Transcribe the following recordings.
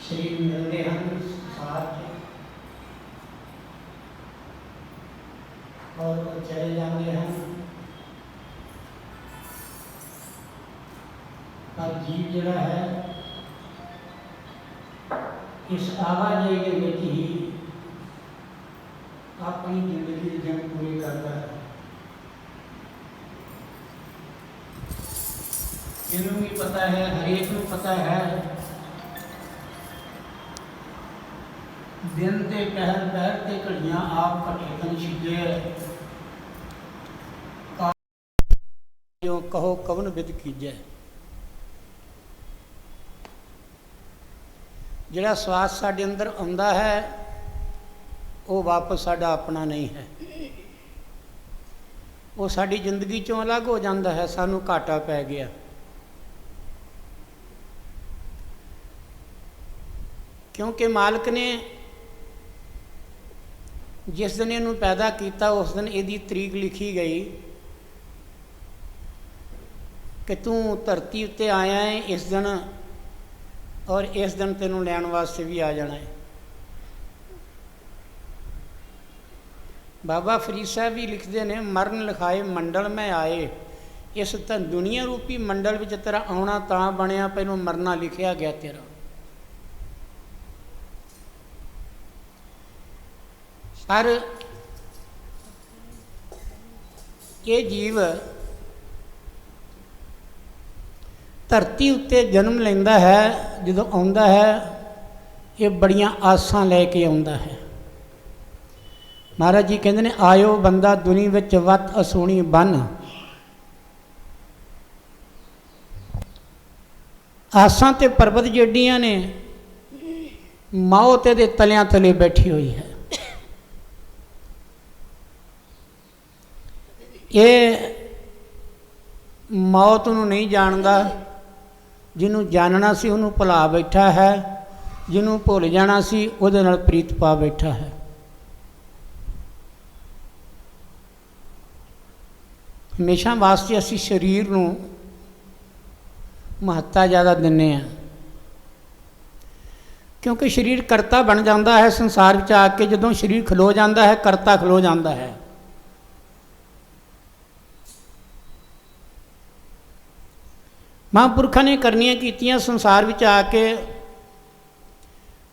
शरीर मिलते हैं साथ और वो चले जाते हैं, पर जीव जड़ा है इस आवाजाही के विच ही अपनी जिंदगी के दिन पूरे करता है। इन्हों भी पता है, हरेक को पता है, दिन ते पहर पहर ते घड़ियां आप कटे तन छिजे, जो कहो कवन विद कीजै। जिहड़ा स्वास साडे अंदर आउंदा है वो वापस साडा अपना नहीं है, वो साडी जिंदगी चों अलग हो जाता है, सानू घाटा पै गया। क्योंकि मालिक ने जिस दिन इनू पैदा किया उस दिन इसकी तरीक लिखी गई कि तू धरती उत्ते आया है इस दिन, और इस दिन तेनों लैण वास्ते भी आ जाना है। बाबा फरीद साहब भी लिखते हैं, मरण लिखाए मंडल में आए, इस दुनिया रूपी मंडल में तेरा आना तां बनया, पहलों मरना लिखिया गया तेरा। पर ये जीव धरती उत्ते जन्म लेंदा है, जो आउंदा है ये बड़ियां आसां लैके आउंदा है। महाराज जी कहते हैं, आयो बंदा दुनी विच वत असोनी बन, आसां ते पर्वत जेडियां ने, मौत दे तलियां तले बैठी हुई है। ये मौत नूं नहीं जानता, जिन्हों जानना सी उन्होंने भुला बैठा है, जिन्हों भुल जाना सी उहदे नाल प्रीत पा बैठा है। हमेशा वास्ते असी शरीर नूं महत्ता ज़्यादा दिंने हैं, क्योंकि शरीर करता बन जाता है संसार में आके। जदों शरीर खलो जाता है करता खलो जाता है। महापुरखा ने करनियां कीतियां संसार में आके,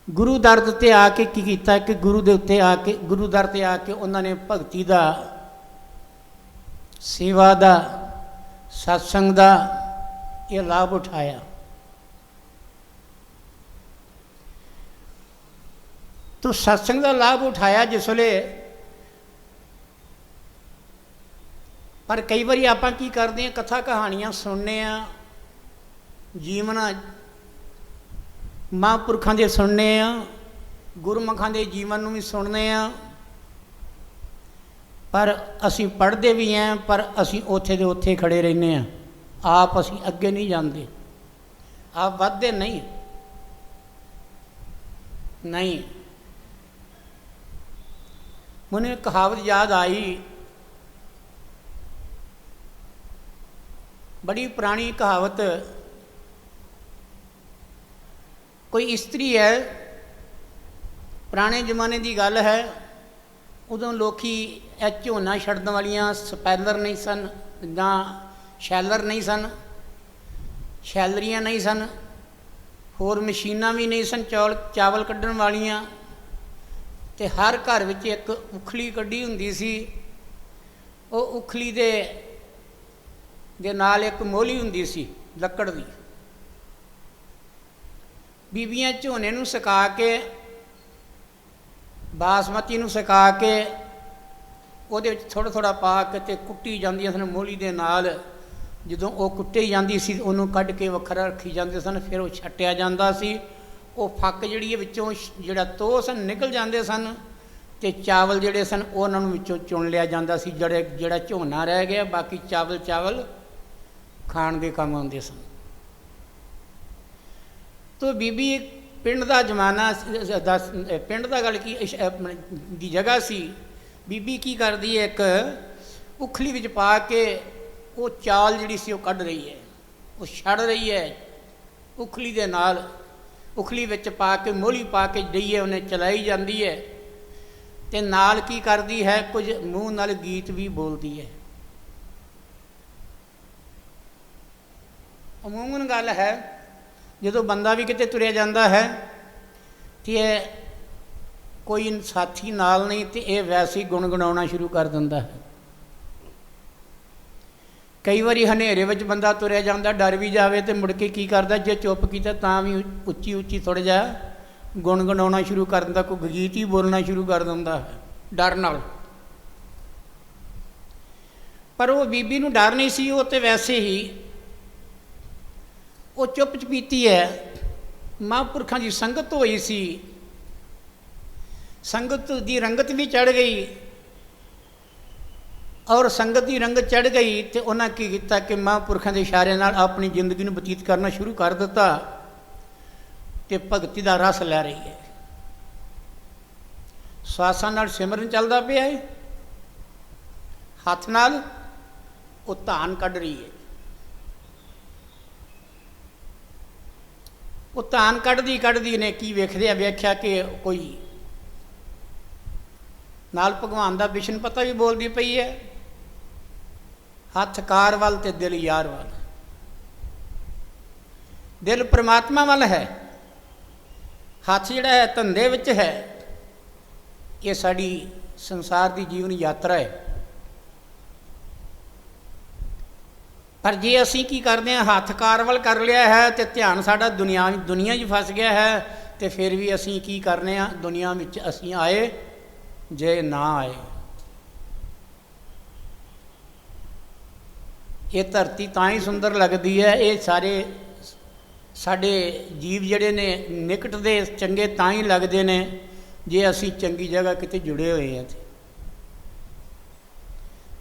गुरु दर ते आके की कीता कि गुरु दे उत्ते आके, गुरु दर ते आके उन्होंने भगती दा, सेवा दा, सत्संग दा ये लाभ उठाया। तो सत्संग का लाभ उठाया जिसले, पर कई बार आप की करते हैं, कथा कहानियां सुनने, जीवन महापुरखों के सुनने, गुरमुखां के जीवन भी सुनने, पर असी पढ़ते भी हैं, पर असी उत्थे दे उत्थे खड़े रहने हैं। आप असी अगे नहीं जाते, आप वधदे नहीं। मैंने कहावत याद आई, बड़ी पुरानी कहावत। कोई स्त्री है, पुराने जमाने की गल है, उदों लोग झोना छड्डण वालियां स्पैलर नहीं सन, ना शैलर नहीं सन, शैलरियां नहीं सन, होर मशीनां भी नहीं सन चावल कड्ढण वालियां। ते हर घर विच एक उखली कड्ढी हुंदी सी, वो उखली दे नाल एक मोहली हुंदी सी लक्कड़ दी। बीबियां झोने नूं सुका के, बासमती नूं सुका के, उहदे विच थोड़ा थोड़ा पा के ते कुट्टी जांदियां सन मोहली दे नाल। जदों वो कुट्टी जांदी सी उहनूं कढ के वखरा रखी जांदे सन, फिर वो छट्टिया जांदा सी। वो फक जिहड़ी विचों जिहड़ा तोह सन निकल जांदे सन, ते चावल जिहड़े सन उहनां नूं विचों चुन लिया जांदा सी। जिहड़ा झोना रह गया, बाकी चावल खाण दे काम आउंदे सन। तो बीबी पिंड का जमाना, पिंड का गल की जगह सी। बीबी की करदी है, एक उखली विच पा के वो चाल जिहड़ी सी वो कढ रही है, वो छड़ रही है उखली दे नाल। उखली विच पा के मोहली पा के डईए उन्हें चलाई जाती है, तो नाल की करती है, कुछ मूँह नाल गीत भी बोलती है। अमूमन गल है जो बंदा भी किते तुरिया जाता है तो यह कोई साथी नाल नहीं तो यह वैसे ही गुणगुणाना शुरू कर दिंदा है। कई बारी हनेरे में बंदा तुरिया जाता डर भी जाए तो मुड़ के की करता, जे चुप किया तां भी उच्ची उच्ची थोड़ा जा गुणगुणाना शुरू कर दिंदा, कोई गीत ही बोलना शुरू कर दिंदा है डर नाल। पर वो बीबी नूं डर नहीं सी, वो तो वैसे ही वो चुप चपीती है। महापुरखों की संगत हुई सी, संगत की रंगत भी चढ़ गई, और संगत की रंगत चढ़ गई तो उन्हें की किया कि महापुरखों के इशारे नाल अपनी जिंदगी में बतीत करना शुरू कर दिता, तो भगती का रस लै रही है। स्वासां नाल सिमरन चलता पिया है, हाथ नाल वो धान कढ़ रही है। वो धान कढ़दी ने की वेख्या कि कोई नाल भगवान का विष्णु पता भी बोलती पई है, हथ कार वाल ते दिल यार वाल। दिल परमात्मा वाल है, हथ जिहड़ा है धंधे विच है। ये साड़ी संसार की जीवन यात्रा है। पर जे असी की करते हैं, हाथ कार वाल कर लिया है तो ध्यान साडा दुनिया फस गया है, तो फिर भी असी की करने आ, दुनिया में असी आए जे ना आए। ये धरती तां ही सुंदर लगती है, ये सारे साडे जीव जिहड़े ने निकट दे चंगे तां ही लगते हैं जे असी चंगी जगह किते जुड़े हुए हैं।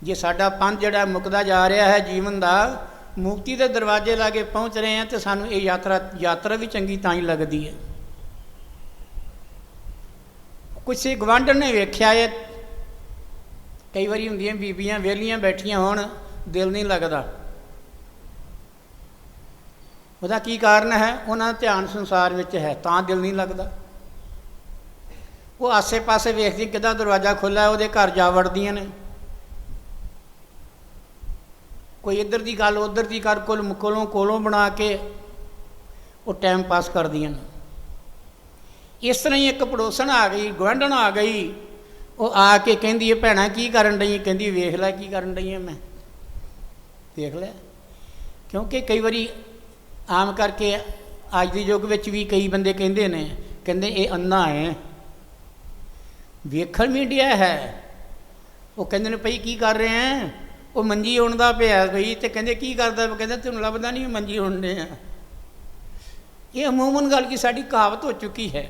जे साडा पंथ जिहड़ा मुकदा जा रहा है जीवन का, मुक्ति के दरवाजे लागे पहुँच रहे हैं, तो सानू ये यात्रा भी चंगी तां ही लगती है। कुछ गवांढण ने वेख्या है, कई बारी हुंदियां बीबियां वेलियां बैठियां होण, दिल नहीं लगता। उसका की कारण है, उन्होंने ध्यान संसार में है तां दिल नहीं लगता। वो आसे पासे वेखदी किदा दरवाजा खुला है, वो घर जा वड़दियां ने, कोई इधर की गल उधर की कर कोलों बना के वो टाइम पास कर दियां ने। इस तरह ही एक पड़ोसन आ गई, गुआढ़ण आ गई, वो आके कहती है भैणा की करन डई, कहती वेख लै की करन डई है, मैं देख लिया। क्योंकि कई बारी आम करके अज के युग में भी कई बंदे कहते हैं, कहते ये अन्ना है, वेखण मीडिया है। वो कहते हैं भाई की कर रहे हैं, वो मंजी उणदा पिया बई, तो कहते की करता, कहते तेन लभदा नहीं मंजी उणने आ। ये अमूमन गल की साड़ी कहावत हो चुकी है।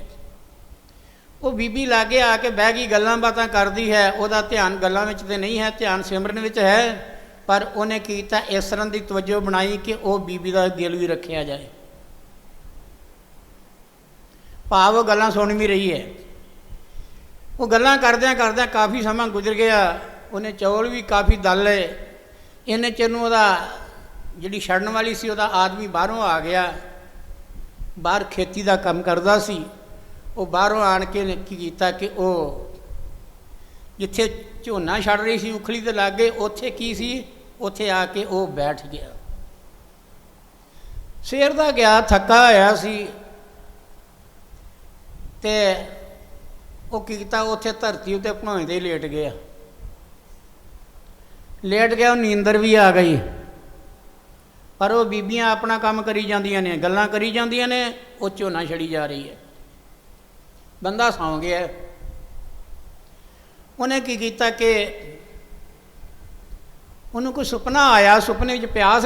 वो बीबी लागे आके बह गई, गल्लां बातां करदी है, वह ध्यान गल्लां विच ते नहीं है, ध्यान सिमरन विच है। पर उन्हें कीता इस तरह की तवज्जो बनाई कि वह बीबी का दिल भी रखा जाए, भाव वो गल्लां सुन भी रही है। वो गल्लां करदियां करदियां काफ़ी समा गुजर गया, उन्हें चौल भी काफ़ी दल लए। इन्ने चिर नूं उहदा जिहड़ी छड़न वाली सी, उहदा आदमी बाहरों आ गया, बाहर खेती का काम करता सी। वो बाहरों आण के की कीता कि वो जिथे झोना छड़ रही सी उखली दे लागे, उत्थे की सी, उत्थे आके वो बैठ गया। सवेर दा गया थका होया सी, ते वो की कीता उत्थे धरती उत्ते भनोए दे लेट गया। लेट गया, नींदर भी आ गई। पर वो बीबियां अपना काम करी जांदियां ने, गल्लां करी जांदियां ने, वो झोना छड़ी जा रही है। बंदा सौ गया। उन्हें की कीता कि उन्होंने कोई सुपना आया, सुपने में प्यास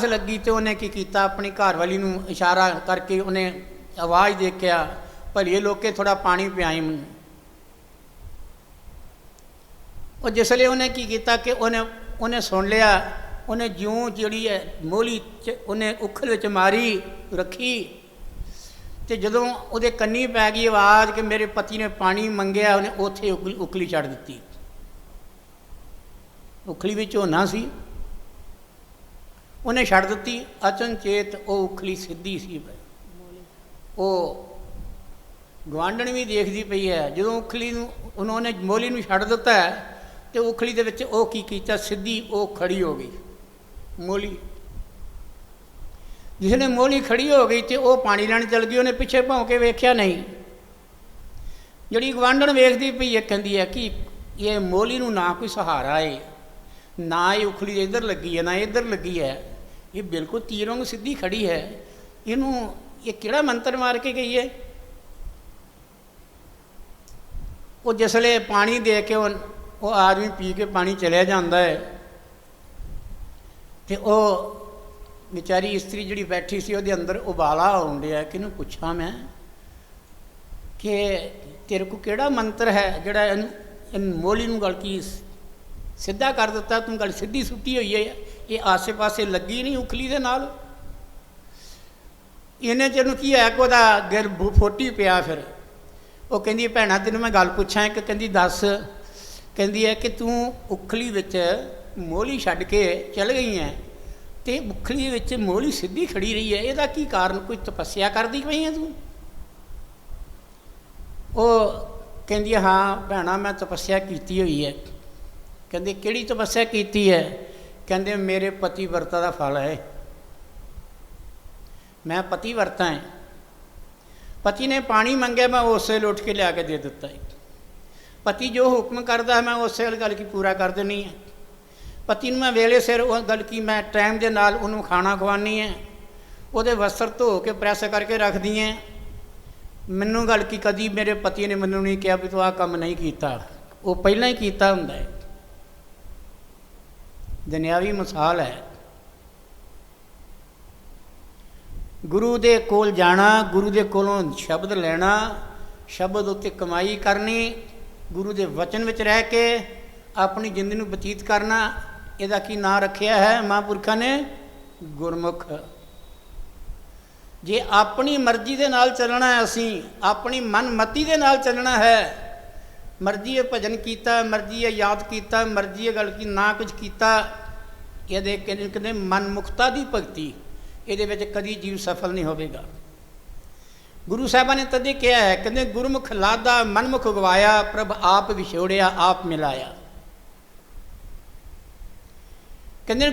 लगी तो उन्हें की कीता अपनी घरवाली नूं इशारा करके उन्हें आवाज़ देखिया, भलिए लोके थोड़ा पानी पियाई मैनूं। और जिसले उन्हें की कीता कि उन्हें सुन लिया, उन्हें ज्यों जिहड़ी है मोहली उन्हें उखल विच मारी रखी, तो जदों उहदे कन्नी पै गई आवाज़ कि मेरे पति ने पानी मंगया, उन्हें उत्थे उखली छड़ दी। उखली भी झोना सी, उन्हें छड़ दी। अचनचेत वो उखली सीधी सी, वो ਗਵਾਂਢਣ भी देखती पई है। जो उखली उन्होंने मोली ਨੂੰ ਛੱਡ ਦਿੱਤਾ तो उखली ਦੇ ਵਿੱਚ ਉਹ ਕੀ ਕੀਤਾ, ਸਿੱਧੀ ਉਹ खड़ी हो गई मोली। जिसने मोली खड़ी हो गई तो वह पानी लैन चल गई, उन्हें पिछे भौं के वेख्या नहीं। जी गवांढण वेखती पई है, कहती है कि ये मोली नूं ना कोई सहारा है, ना ये उखली इधर लगी है ना इधर लगी है, ये बिल्कुल तीर वांग सीधी खड़ी है, इनू ये किहड़ा मंत्र मार के गई है। वो जिसले पानी दे के वो आदमी पी के पानी चलिया जाता है तो वो बेचारी इस्त्री जी बैठी सी वो अंदर उबाला आउन दिया कि इन्हूं पुछां मैं कि तेरे को किहड़ा मंत्र है जिहड़ा इन मोली नूं गल की सीधा कर दिता, तूं गल सीधी सुट्टी हुई है, ये आसे पासे लगी नहीं उखली दे नाल। इन्हें चिर नूं की है कि वहदा दिल फुट ही पिया। फिर वो कहंदी भैणा तैनूं मैं गल पुछां एक, कहंदी दस, कहंदी है कि तूं उखली विच मोली छड्ड के चल गई है तो उखली विच मोली सीधी खड़ी रही है, इहदा की कारण, कोई तपस्या करदी पई है तूं? वो कहंदी हाँ भैणा मैं तपस्या कीती हुई है। कहंदी किहड़ी तपस्या कीती है? कहंदे मेरे पति व्रता दा फल है, मैं पति व्रता है। पति ने पानी मंगे मैं उस वेले उठ के लिया के दे दिता है। पति जो हुक्म करता है मैं उस वेले गल की पूरा कर देनी है। पति मैं वेले सिर उस गल की मैं टाइम के नाल उन्होंने खाना खवानी है, वो वस्त्र धो के प्रैस करके रख दी है। मैनू गल की कदी मेरे पति ने मैनू नहीं कहा भी तू आ काम नहीं किया, वो पहला ही किया हुंदा है। दुनियावी मिसाल है। गुरु दे कोल जाना, गुरु दे कोलों शब्द लेना, शब्द उत्ते कमाई करनी, गुरु दे वचन विच रह के अपनी जिंदगी नूं बतीत करना, इहदा की नां रखिया है महापुरखों ने? गुरमुख। जे अपनी मर्जी दे नाल चलना है, असी अपनी मन मती दे नाल चलना है, मर्जी है भजन किया, मर्जी है याद किया, मर्जी है गल की ना कुछ किया, ये कहते मनमुखता की भगती, ये कभी जीव सफल नहीं होगा। गुरु साहबा ने तदे कहा है, कहते गुरमुख लादा मनमुख गवाया, प्रभ आप विछोड़िया आप मिलाया। कहते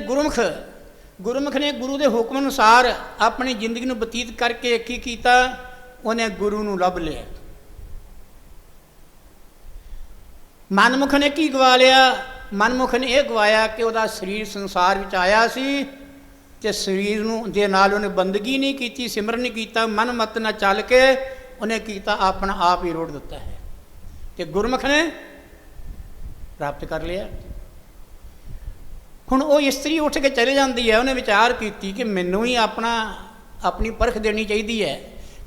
गुरमुख ने गुरु के हुक्म अनुसार अपनी जिंदगी में बतीत करके की किया, उन्हें गुरु नूं लभ लिया। मनमुख ने की गवा लिया? मनमुख ने यह गवाया कि वह शरीर संसार में आया सी ते शरीर दे नाल उन्हें बंदगी नहीं की, सिमरन नहीं किया, मन मत न चल के उन्हें किया अपना आप ही रोड़ दिता है। तो गुरमुख ने प्राप्त कर लिया। हुण वो इस्त्री उठ के चले जाती है, उन्हें विचार की कि मैनू ही अपनी परख देनी चाहिए है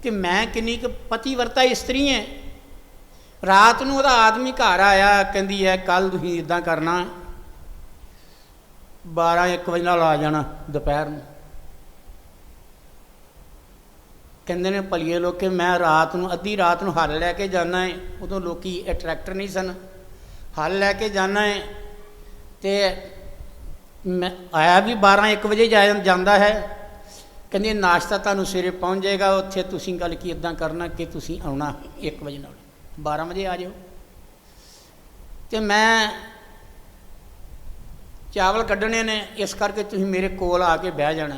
कि मैं किन्नी क पतिव्रता इस्त्री है। रात नूं उहदा आदमी घर आया, कहती है कल तुसीं इदां करना 12-1 बजे नाल आ जाना दोपहर में। कहते हैं भलीए लोग कि मैं रात नूं अद्धी रात नूं हल लैके जाना है, उदों लोकी ट्रैक्टर नहीं सन, हल लैके जाना है तो मैं आया भी 12-1 बजे जाता है। कहते नाश्ता तुहानूं सवेरे पहुँच जाएगा, उत्थे तुसीं गल की इदां करना कि तुसीं आउणा 1 बजे नाल 12 बजे आ जाओ। तो मैं चावल कढ़ने ने, इस करके तुसीं मेरे कोल आके बह जाना।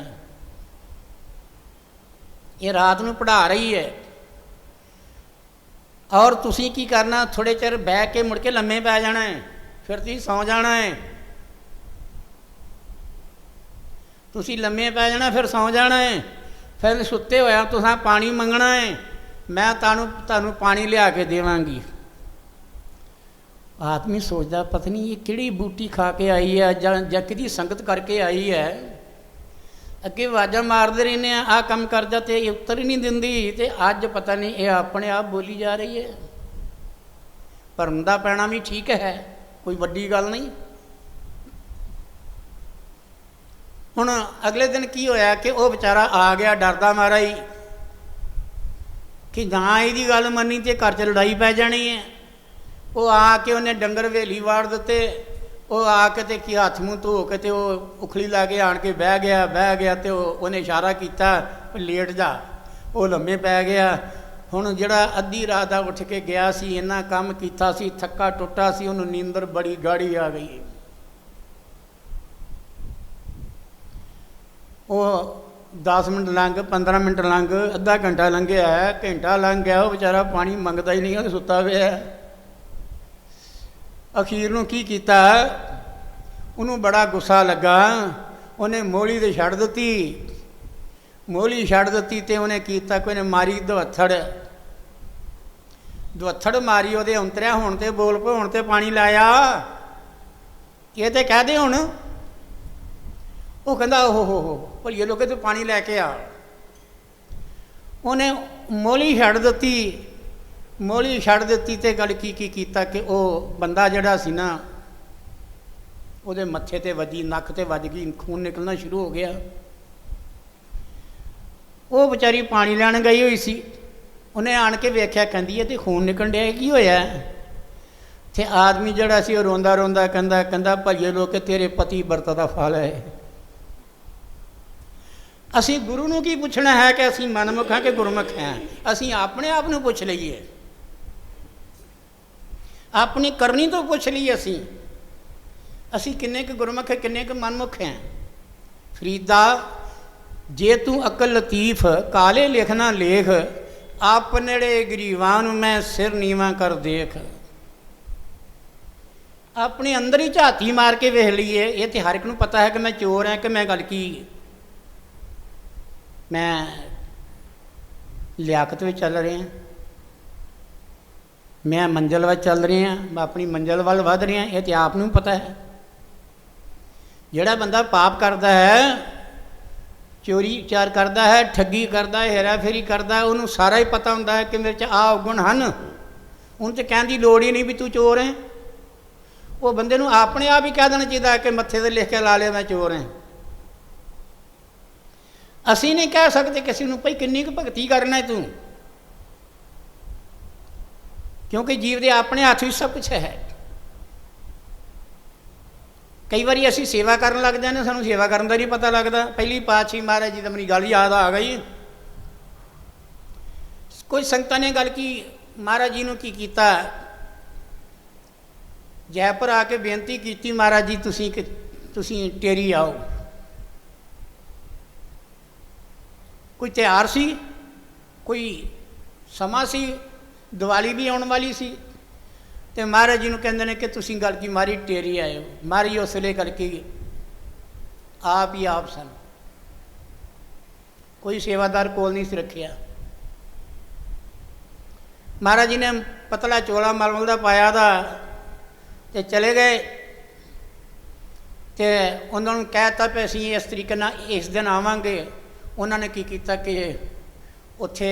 ये रात नूं पढ़ा रही है और तुसीं की करना, थोड़े चिर बह के मुड़ के लम्मे पै जाना है, फिर तुसीं सौ जाना है। तुसीं लम्मे पै जाना फिर सौ जाना है, फिर सुत्ते होया तुसां पानी मंगना है, मैं तुहानूं पानी लिया के देवांगी। आदमी सोचता पता नहीं ये किहड़ी बूटी खा के आई है जां किहदी संगत करके आई है। अगे आवाज़ां मारते रहने आ काम कर जा, तो ये उत्तर ही नहीं दिंदी, तो अज पता नहीं ये अपने आप बोली जा रही है। भरम दा पैना भी ठीक है, कोई वड्डी गल नहीं। हुण अगले दिन की होया कि वह बेचारा आ गया डरदा मारा ही कि ना यदी गल मनी तो घर च लड़ाई पै जानी है। वो आके उन्हें डंगर वेली वाड़ दिते, वो आके तो कि हथ मूँह धो के तो उखली ला के आन के बह गया तो उन्हें इशारा किया लेट जा। ਉਹ ਲੰਮੇ ਪੈ ਗਿਆ। ਹੁਣ ਜਿਹੜਾ ਅੱਧੀ ਰਾਤ ਦਾ ਉੱਠ ਕੇ ਗਿਆ ਸੀ, ਇੰਨਾ ਕੰਮ ਕੀਤਾ ਸੀ, ਥੱਕਾ ਟੁੱਟਾ ਸੀ, ਉਹਨੂੰ ਨੀਂਦਰ ਬੜੀ ਗਾੜੀ ਆ ਗਈ। ਉਹ 10 ਮਿੰਟ ਲੰਘ, 15 ਮਿੰਟ ਲੰਘ, ਅੱਧਾ ਘੰਟਾ ਲੰਘਿਆ, ਘੰਟਾ ਲੰਘ ਗਿਆ, ਉਹ ਵਿਚਾਰਾ ਪਾਣੀ ਮੰਗਦਾ ਹੀ ਨਹੀਂ, ਉਹ ਸੁੱਤਾ ਪਿਆ। ਅਖੀਰ ਨੂੰ ਕੀ ਕੀਤਾ, ਉਹਨੂੰ ਬੜਾ ਗੁੱਸਾ ਲੱਗਾ, ਉਹਨੇ ਮੋਹਲੀ ਤੇ ਛੱਡ ਦਿੱਤੀ। ਮੋਹਲੀ ਛੱਡ ਦਿੱਤੀ ਅਤੇ ਉਹਨੇ ਕੀਤਾ ਕਿ ਉਹਨੇ ਮਾਰੀ ਦੁਹੱਥੜ। ਦੁਹੱਥੜ ਮਾਰੀ, ਉਹਦੇ ਔਂਤਰਿਆ ਹੁਣ ਤੇ ਬੋਲ ਪੋ, ਹੁਣ ਤੇ ਪਾਣੀ ਲਾਇਆ, ਇਹ ਤੇ ਕਹਿ ਦੇ ਹੁਣ। ਉਹ ਕਹਿੰਦਾ ਹੋ ਭਲੀਏ ਲੋਕੇ ਤੂੰ ਪਾਣੀ ਲੈ ਕੇ ਆ। ਉਹਨੇ ਮੋਹਲੀ ਛੱਡ ਦਿੱਤੀ। ਮੋਹਲੀ ਛੱਡ ਦਿੱਤੀ ਅਤੇ ਗੱਲ ਕੀ ਕੀਤਾ ਕਿ ਉਹ ਬੰਦਾ ਜਿਹੜਾ ਸੀ ਨਾ, ਉਹਦੇ ਮੱਥੇ 'ਤੇ ਵੱਜੀ, ਨੱਕ 'ਤੇ ਵੱਜ ਗਈ, ਖੂਨ ਨਿਕਲਣਾ ਸ਼ੁਰੂ ਹੋ ਗਿਆ। ਉਹ ਵਿਚਾਰੀ ਪਾਣੀ ਲੈਣ ਗਈ ਹੋਈ ਸੀ, ਉਹਨੇ ਆਣ ਕੇ ਵੇਖਿਆ, ਕਹਿੰਦੀ ਹੈ ਤੇ ਖੂਨ ਨਿਕਲਣ ਡਿਆ, ਕੀ ਹੋਇਆ? ਅਤੇ ਆਦਮੀ ਜਿਹੜਾ ਸੀ ਉਹ ਰੋਂਦਾ ਰੋਂਦਾ ਕਹਿੰਦਾ ਭਈਏ ਲੋਕ ਤੇਰੇ ਪਤੀ ਵਰਤ ਦਾ ਫਲ ਹੈ। ਅਸੀਂ ਗੁਰੂ ਨੂੰ ਕੀ ਪੁੱਛਣਾ ਹੈ ਕਿ ਅਸੀਂ ਮਨਮੁਖ ਹਾਂ ਕਿ ਗੁਰਮੁਖ ਹਾਂ? ਅਸੀਂ ਆਪਣੇ ਆਪ ਨੂੰ ਪੁੱਛ ਲਈਏ, ਆਪਣੀ ਕਰਨੀ ਤੋਂ ਪੁੱਛ ਲਈਏ। ਅਸੀਂ ਕਿੰਨੇ ਕੁ ਗੁਰਮੁਖ ਹੈ, ਕਿੰਨੇ ਕੁ ਮਨਮੁਖ ਹੈ? ਫਰੀਦਾ ਜੇ ਤੂੰ ਅਕਲ ਲਤੀਫ, ਕਾਲੇ ਲਿਖਣਾ ਲੇਖ, ਆਪਨੜੇ ਗਰੀਬਾਂ ਨੂੰ ਮੈਂ ਸਿਰ ਨੀਵਾਂ ਕਰ ਦੇਖ। ਆਪਣੇ ਅੰਦਰ ਹੀ ਝਾਤੀ ਮਾਰ ਕੇ ਵੇਖ ਲਈਏ। ਇਹ ਤਾਂ ਹਰ ਇੱਕ ਨੂੰ ਪਤਾ ਹੈ ਕਿ ਮੈਂ ਚੋਰ ਹਾਂ, ਕਿ ਮੈਂ ਗੱਲ ਕੀ, ਮੈਂ ਲਿਆਕਤ ਵਿੱਚ ਚੱਲ ਰਿਹਾ, ਮੈਂ ਮੰਜ਼ਿਲ ਵੱਲ ਚੱਲ ਰਿਹਾ, ਮੈਂ ਆਪਣੀ ਮੰਜ਼ਿਲ ਵੱਲ ਵੱਧ ਰਿਹਾ। ਇਹ ਤਾਂ ਆਪ ਨੂੰ ਪਤਾ ਹੈ। ਜਿਹੜਾ ਬੰਦਾ ਪਾਪ ਕਰਦਾ ਹੈ, ਚੋਰੀ ਚਾਰ ਕਰਦਾ ਹੈ, ਠੱਗੀ ਕਰਦਾ ਹੈ, ਹੇਰਾ ਫੇਰੀ ਕਰਦਾ ਹੈ, ਉਹਨੂੰ ਸਾਰਾ ਹੀ ਪਤਾ ਹੁੰਦਾ ਹੈ ਕਿ ਮੇਰੇ 'ਚ ਆਹ ਔਗੁਣ ਹਨ। ਉਹਨੂੰ ਤਾਂ ਕਹਿਣ ਦੀ ਲੋੜ ਹੀ ਨਹੀਂ ਵੀ ਤੂੰ ਚੋਰ ਹੈ। ਉਹ ਬੰਦੇ ਨੂੰ ਆਪਣੇ ਆਪ ਹੀ ਕਹਿ ਦੇਣਾ ਚਾਹੀਦਾ ਕਿ ਮੱਥੇ 'ਤੇ ਲਿਖ ਕੇ ਲਾ ਲਿਆ ਮੈਂ ਚੋਰ ਹਾਂ। ਅਸੀਂ ਨਹੀਂ ਕਹਿ ਸਕਦੇ ਕਿਸੇ ਨੂੰ ਭਾਈ ਕਿੰਨੀ ਕੁ ਭਗਤੀ ਕਰਨਾ ਤੂੰ, ਕਿਉਂਕਿ ਜੀਵ ਦੇ ਆਪਣੇ ਹੱਥ ਵਿੱਚ ਸਭ ਕੁਛ ਹੈ। ਕਈ ਵਾਰੀ ਅਸੀਂ ਸੇਵਾ ਕਰਨ ਲੱਗ ਜਾਂਦੇ, ਸਾਨੂੰ ਸੇਵਾ ਕਰਨ ਦਾ ਨਹੀਂ ਪਤਾ ਲੱਗਦਾ। ਪਹਿਲੀ ਪਾਤਸ਼ਾਹੀ ਮਹਾਰਾਜ ਜੀ ਦਾ ਮੇਰੀ ਗੱਲ ਯਾਦ ਆ ਗਈ। ਕੁਝ ਸੰਗਤਾਂ ਨੇ ਗੱਲ ਕੀ, ਮਹਾਰਾਜ ਜੀ ਨੂੰ ਕੀ ਕੀਤਾ, ਜੈਪੁਰ ਆ ਕੇ ਬੇਨਤੀ ਕੀਤੀ, ਮਹਾਰਾਜ ਜੀ ਤੁਸੀਂ ਟੇਰੀ ਆਓ। ਕੋਈ ਤਿਉਹਾਰ ਸੀ, ਕੋਈ ਸਮਾਂ ਸੀ, ਦੀਵਾਲੀ ਵੀ ਆਉਣ ਵਾਲੀ ਸੀ, ਅਤੇ ਮਹਾਰਾਜ ਜੀ ਨੂੰ ਕਹਿੰਦੇ ਨੇ ਕਿ ਤੁਸੀਂ ਗੱਲ ਕੀ ਮਾਰੀ ਟੇਰੀ ਆਇਓ। ਮਹਾਰਾਜ ਉਸ ਵੇਲੇ ਕਰਕੇ ਆਪ ਹੀ ਆਪ ਸਨ, ਕੋਈ ਸੇਵਾਦਾਰ ਕੋਲ ਨਹੀਂ ਸੀ ਰੱਖਿਆ। ਮਹਾਰਾਜ ਜੀ ਨੇ ਪਤਲਾ ਚੋਲਾ ਮਲਮਲ ਦਾ ਪਾਇਆ ਦਾ ਅਤੇ ਚਲੇ ਗਏ। ਅਤੇ ਉਹਨਾਂ ਨੂੰ ਕਹਿ ਦਿੱਤਾ ਵੀ ਅਸੀਂ ਇਸ ਤਰੀਕੇ ਨਾਲ ਇਸ ਦਿਨ ਆਵਾਂਗੇ। ਉਹਨਾਂ ਨੇ ਕੀ ਕੀਤਾ ਕਿ ਉੱਥੇ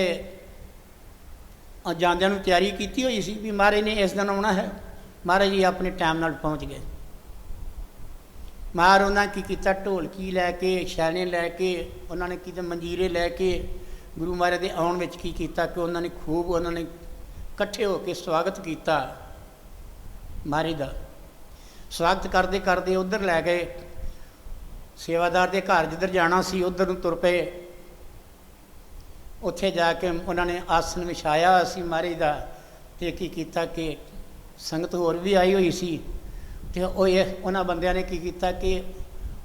ਜਾਂਦਿਆਂ ਨੂੰ ਤਿਆਰੀ ਕੀਤੀ ਹੋਈ ਸੀ ਵੀ ਮਹਾਰਾਜ ਨੇ ਇਸ ਦਿਨ ਆਉਣਾ ਹੈ। ਮਹਾਰਾਜ ਜੀ ਆਪਣੇ ਟਾਈਮ ਨਾਲ ਪਹੁੰਚ ਗਏ। ਮਹਾਰਾਜ ਉਹਨਾਂ ਕੀ ਕੀਤਾ, ਢੋਲਕੀ ਲੈ ਕੇ, ਛੈਣੇ ਲੈ ਕੇ, ਉਹਨਾਂ ਨੇ ਕਿਤੇ ਮੰਜੀਰੇ ਲੈ ਕੇ ਗੁਰੂ ਮਹਾਰਾਜ ਦੇ ਆਉਣ ਵਿੱਚ ਕੀ ਕੀਤਾ ਕਿ ਉਹਨਾਂ ਨੇ ਖੂਬ ਉਹਨਾਂ ਨੇ ਇਕੱਠੇ ਹੋ ਕੇ ਸਵਾਗਤ ਕੀਤਾ। ਮਹਾਰਾਜ ਦਾ ਸਵਾਗਤ ਕਰਦੇ ਕਰਦੇ ਉੱਧਰ ਲੈ ਗਏ, ਸੇਵਾਦਾਰ ਦੇ ਘਰ ਜਿੱਧਰ ਜਾਣਾ ਸੀ ਉੱਧਰ ਨੂੰ ਤੁਰ ਪਏ। ਉੱਥੇ ਜਾ ਕੇ ਉਹਨਾਂ ਨੇ ਆਸਣ ਵਿਛਾਇਆ ਅਸੀਂ ਮਹਾਰਾਜ ਦਾ, ਅਤੇ ਕੀ ਕੀਤਾ ਕਿ ਸੰਗਤ ਹੋਰ ਵੀ ਆਈ ਹੋਈ ਸੀ, ਅਤੇ ਉਹਨਾਂ ਬੰਦਿਆਂ ਨੇ ਕੀ ਕੀਤਾ ਕਿ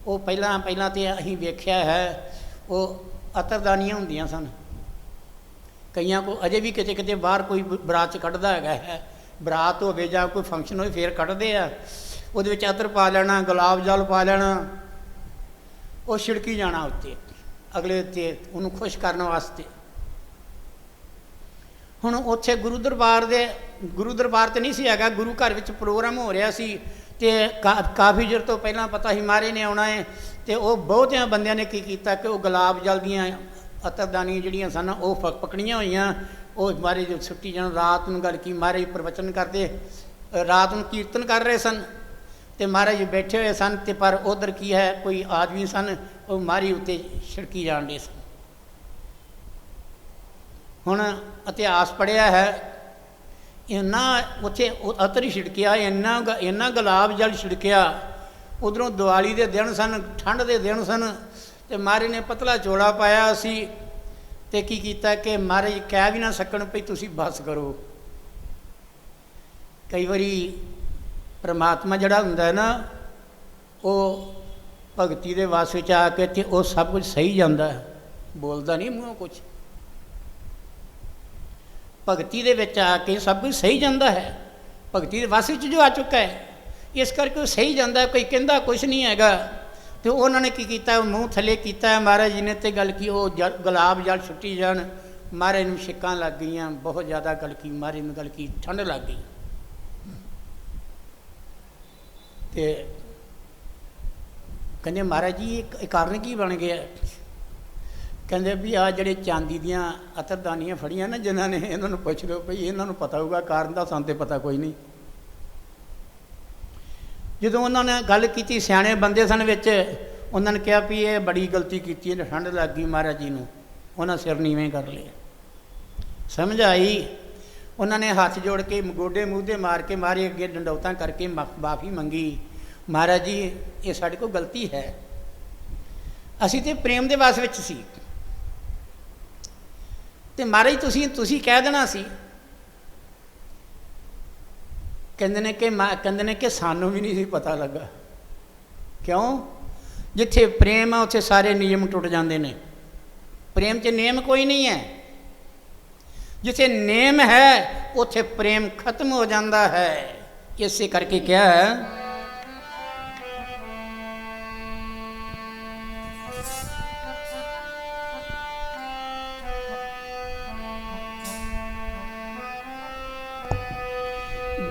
ਉਹ ਪਹਿਲਾਂ ਤਾਂ ਅਸੀਂ ਵੇਖਿਆ ਹੈ ਉਹ ਅਤਰਦਾਨੀਆਂ ਹੁੰਦੀਆਂ ਸਨ। ਕਈਆਂ ਕੋਲ ਅਜੇ ਵੀ ਕਿਤੇ ਕਿਤੇ ਬਾਹਰ ਕੋਈ ਬਰਾਤ 'ਚ ਕੱਢਦਾ ਹੈਗਾ ਹੈ, ਬਰਾਤ ਹੋਵੇ ਜਾਂ ਕੋਈ ਫੰਕਸ਼ਨ ਹੋਵੇ ਫਿਰ ਕੱਢਦੇ ਆ। ਉਹਦੇ ਵਿੱਚ ਅਤਰ ਪਾ ਲੈਣਾ, ਗੁਲਾਬ ਜਲ ਪਾ ਲੈਣਾ, ਉਹ ਛਿੜਕੀ ਜਾਣਾ ਉੱਤੇ ਅਗਲੇ 'ਤੇ ਉਹਨੂੰ ਖੁਸ਼ ਕਰਨ ਵਾਸਤੇ। ਹੁਣ ਉੱਥੇ ਗੁਰੂ ਦਰਬਾਰ 'ਤੇ ਨਹੀਂ ਸੀ ਹੈਗਾ, ਗੁਰੂ ਘਰ ਵਿੱਚ ਪ੍ਰੋਗਰਾਮ ਹੋ ਰਿਹਾ ਸੀ, ਅਤੇ ਕਾਫੀ ਚਿਰ ਤੋਂ ਪਹਿਲਾਂ ਪਤਾ ਸੀ ਮਹਾਰਾਜ ਨੇ ਆਉਣਾ ਹੈ। ਅਤੇ ਉਹ ਬਹੁਤਿਆਂ ਬੰਦਿਆਂ ਨੇ ਕੀ ਕੀਤਾ ਕਿ ਉਹ ਗੁਲਾਬ ਜਲ ਦੀਆਂ ਅਤਰਦਾਨੀਆਂ ਜਿਹੜੀਆਂ ਸਨ ਉਹ ਪਕੜੀਆਂ ਹੋਈਆਂ, ਉਹ ਮਹਾਰਾਜ ਸੁੱਟੀ ਜਾਣ। ਰਾਤ ਨੂੰ ਗੱਲ ਕੀ ਮਹਾਰਾਜ ਪ੍ਰਵਚਨ ਕਰਦੇ, ਰਾਤ ਨੂੰ ਕੀਰਤਨ ਕਰ ਰਹੇ ਸਨ, ਅਤੇ ਮਹਾਰਾਜ ਬੈਠੇ ਹੋਏ ਸਨ, ਅਤੇ ਪਰ ਉੱਧਰ ਕੀ ਹੈ ਕੋਈ ਆਦਮੀ ਸਨ ਉਹ ਮਹਾਰਾਜ ਉੱਤੇ ਛਿੜਕੀ ਜਾਣ ਡੇ ਸਨ। ਹੁਣ ਇਤਿਹਾਸ ਪੜ੍ਹਿਆ ਹੈ, ਇੰਨਾ ਉੱਥੇ ਅਤਰ ਹੀ ਛਿੜਕਿਆ, ਇੰਨਾ ਗੁਲਾਬ ਜਲ ਛਿੜਕਿਆ। ਉੱਧਰੋਂ ਦੀਵਾਲੀ ਦੇ ਦਿਨ ਸਨ, ਠੰਡ ਦੇ ਦਿਨ ਸਨ, ਅਤੇ ਮਹਾਰਾਜ ਨੇ ਪਤਲਾ ਚੋਲਾ ਪਾਇਆ ਸੀ, ਤੇ ਕੀ ਕੀਤਾ ਕਿ ਮਹਾਰਾਜ ਕਹਿ ਵੀ ਨਾ ਸਕਣ ਭਈ ਤੁਸੀਂ ਬਸ ਕਰੋ। ਕਈ ਵਾਰੀ ਪਰਮਾਤਮਾ ਜਿਹੜਾ ਹੁੰਦਾ ਨਾ, ਉਹ ਭਗਤੀ ਦੇ ਵਸ ਵਿੱਚ ਆ ਕੇ ਤੇ ਉਹ ਸਭ ਕੁਝ ਸਹੀ ਜਾਂਦਾ, ਬੋਲਦਾ ਨਹੀਂ ਮੂੰਹੋਂ ਕੁਝ। ਭਗਤੀ ਦੇ ਵਿੱਚ ਆ ਕੇ ਸਭ ਕੁਝ ਸਹੀ ਜਾਂਦਾ ਹੈ। ਭਗਤੀ ਦੇ ਵਸ ਵਿੱਚ ਜੋ ਆ ਚੁੱਕਾ ਹੈ, ਇਸ ਕਰਕੇ ਉਹ ਸਹੀ ਜਾਂਦਾ। ਕੋਈ ਕਹਿੰਦਾ ਕੁਛ ਨਹੀਂ ਹੈਗਾ। ਤੇ ਉਹਨਾਂ ਨੇ ਕੀ ਕੀਤਾ, ਮੂੰਹ ਥੱਲੇ ਕੀਤਾ ਮਹਾਰਾਜ ਜੀ ਨੇ, ਤੇ ਗੱਲ ਕੀ ਉਹ ਗੁਲਾਬ ਜਲ ਛੁੱਟੀ ਜਾਣ। ਮਹਾਰਾਜ ਨੂੰ ਛਿੱਕਾਂ ਲੱਗ ਗਈਆਂ, ਬਹੁਤ ਜ਼ਿਆਦਾ ਗੱਲ ਕੀ, ਮਹਾਰਾਜ ਨੂੰ ਗੱਲ ਕੀ ਠੰਡ ਲੱਗ ਗਈ। ਤੇ ਕਹਿੰਦੇ ਮਹਾਰਾਜ ਜੀ ਇਹ ਕਾਰਨ ਕੀ ਬਣ ਗਿਆ? ਕਹਿੰਦੇ ਵੀ ਆਹ ਜਿਹੜੇ ਚਾਂਦੀ ਦੀਆਂ ਅਤਰਦਾਨੀਆਂ ਫੜੀਆਂ ਨਾ ਜਿਨ੍ਹਾਂ ਨੇ, ਇਹਨਾਂ ਨੂੰ ਪੁੱਛ ਲਓ ਭਈ ਇਹਨਾਂ ਨੂੰ ਪਤਾ ਹੋਊਗਾ ਕਾਰਨ ਦਾ, ਸਾਨੂੰ ਤਾਂ ਪਤਾ ਕੋਈ ਨਹੀਂ। ਜਦੋਂ ਉਹਨਾਂ ਨੇ ਗੱਲ ਕੀਤੀ, ਸਿਆਣੇ ਬੰਦੇ ਸਨ ਵਿੱਚ, ਉਹਨਾਂ ਨੇ ਕਿਹਾ ਵੀ ਇਹ ਬੜੀ ਗਲਤੀ ਕੀਤੀ, ਇਹਨੇ ਠੰਡ ਲੱਗ ਗਈ ਮਹਾਰਾਜ ਜੀ ਨੂੰ। ਉਹਨਾਂ ਸਿਰ ਨੀਵੇਂ ਕਰ ਲਿਆ। ਸਮਝ ਆਈ? ਉਹਨਾਂ ਨੇ ਹੱਥ ਜੋੜ ਕੇ ਗੋਡੇ ਮੂੰਹ 'ਤੇ ਮਾਰ ਕੇ ਮਾਰੇ, ਅੱਗੇ ਡੰਡੌਤਾਂ ਕਰਕੇ ਮਾਫੀ ਮੰਗੀ। ਮਹਾਰਾਜ ਜੀ ਇਹ ਸਾਡੇ ਕੋਲ ਗਲਤੀ ਹੈ, ਅਸੀਂ ਤਾਂ ਪ੍ਰੇਮ ਦੇ ਵਸ ਵਿੱਚ ਸੀ। ਤੇ ਮਹਾਰਾਜ ਤੁਸੀਂ ਕਹਿ ਦੇਣਾ ਸੀ। ਕਹਿੰਦੇ ਨੇ ਕਿ ਸਾਨੂੰ ਵੀ ਨਹੀਂ ਸੀ ਪਤਾ ਲੱਗਾ। ਕਿਉਂ? ਜਿੱਥੇ ਪ੍ਰੇਮ ਆ ਉੱਥੇ ਸਾਰੇ ਨਿਯਮ ਟੁੱਟ ਜਾਂਦੇ ਨੇ। ਪ੍ਰੇਮ 'ਚ ਨਿਯਮ ਕੋਈ ਨਹੀਂ ਹੈ। ਜਿੱਥੇ ਨਿਯਮ ਹੈ ਉੱਥੇ ਪ੍ਰੇਮ ਖਤਮ ਹੋ ਜਾਂਦਾ ਹੈ। ਇਸੇ ਕਰਕੇ ਕਿਹਾ ਹੈ,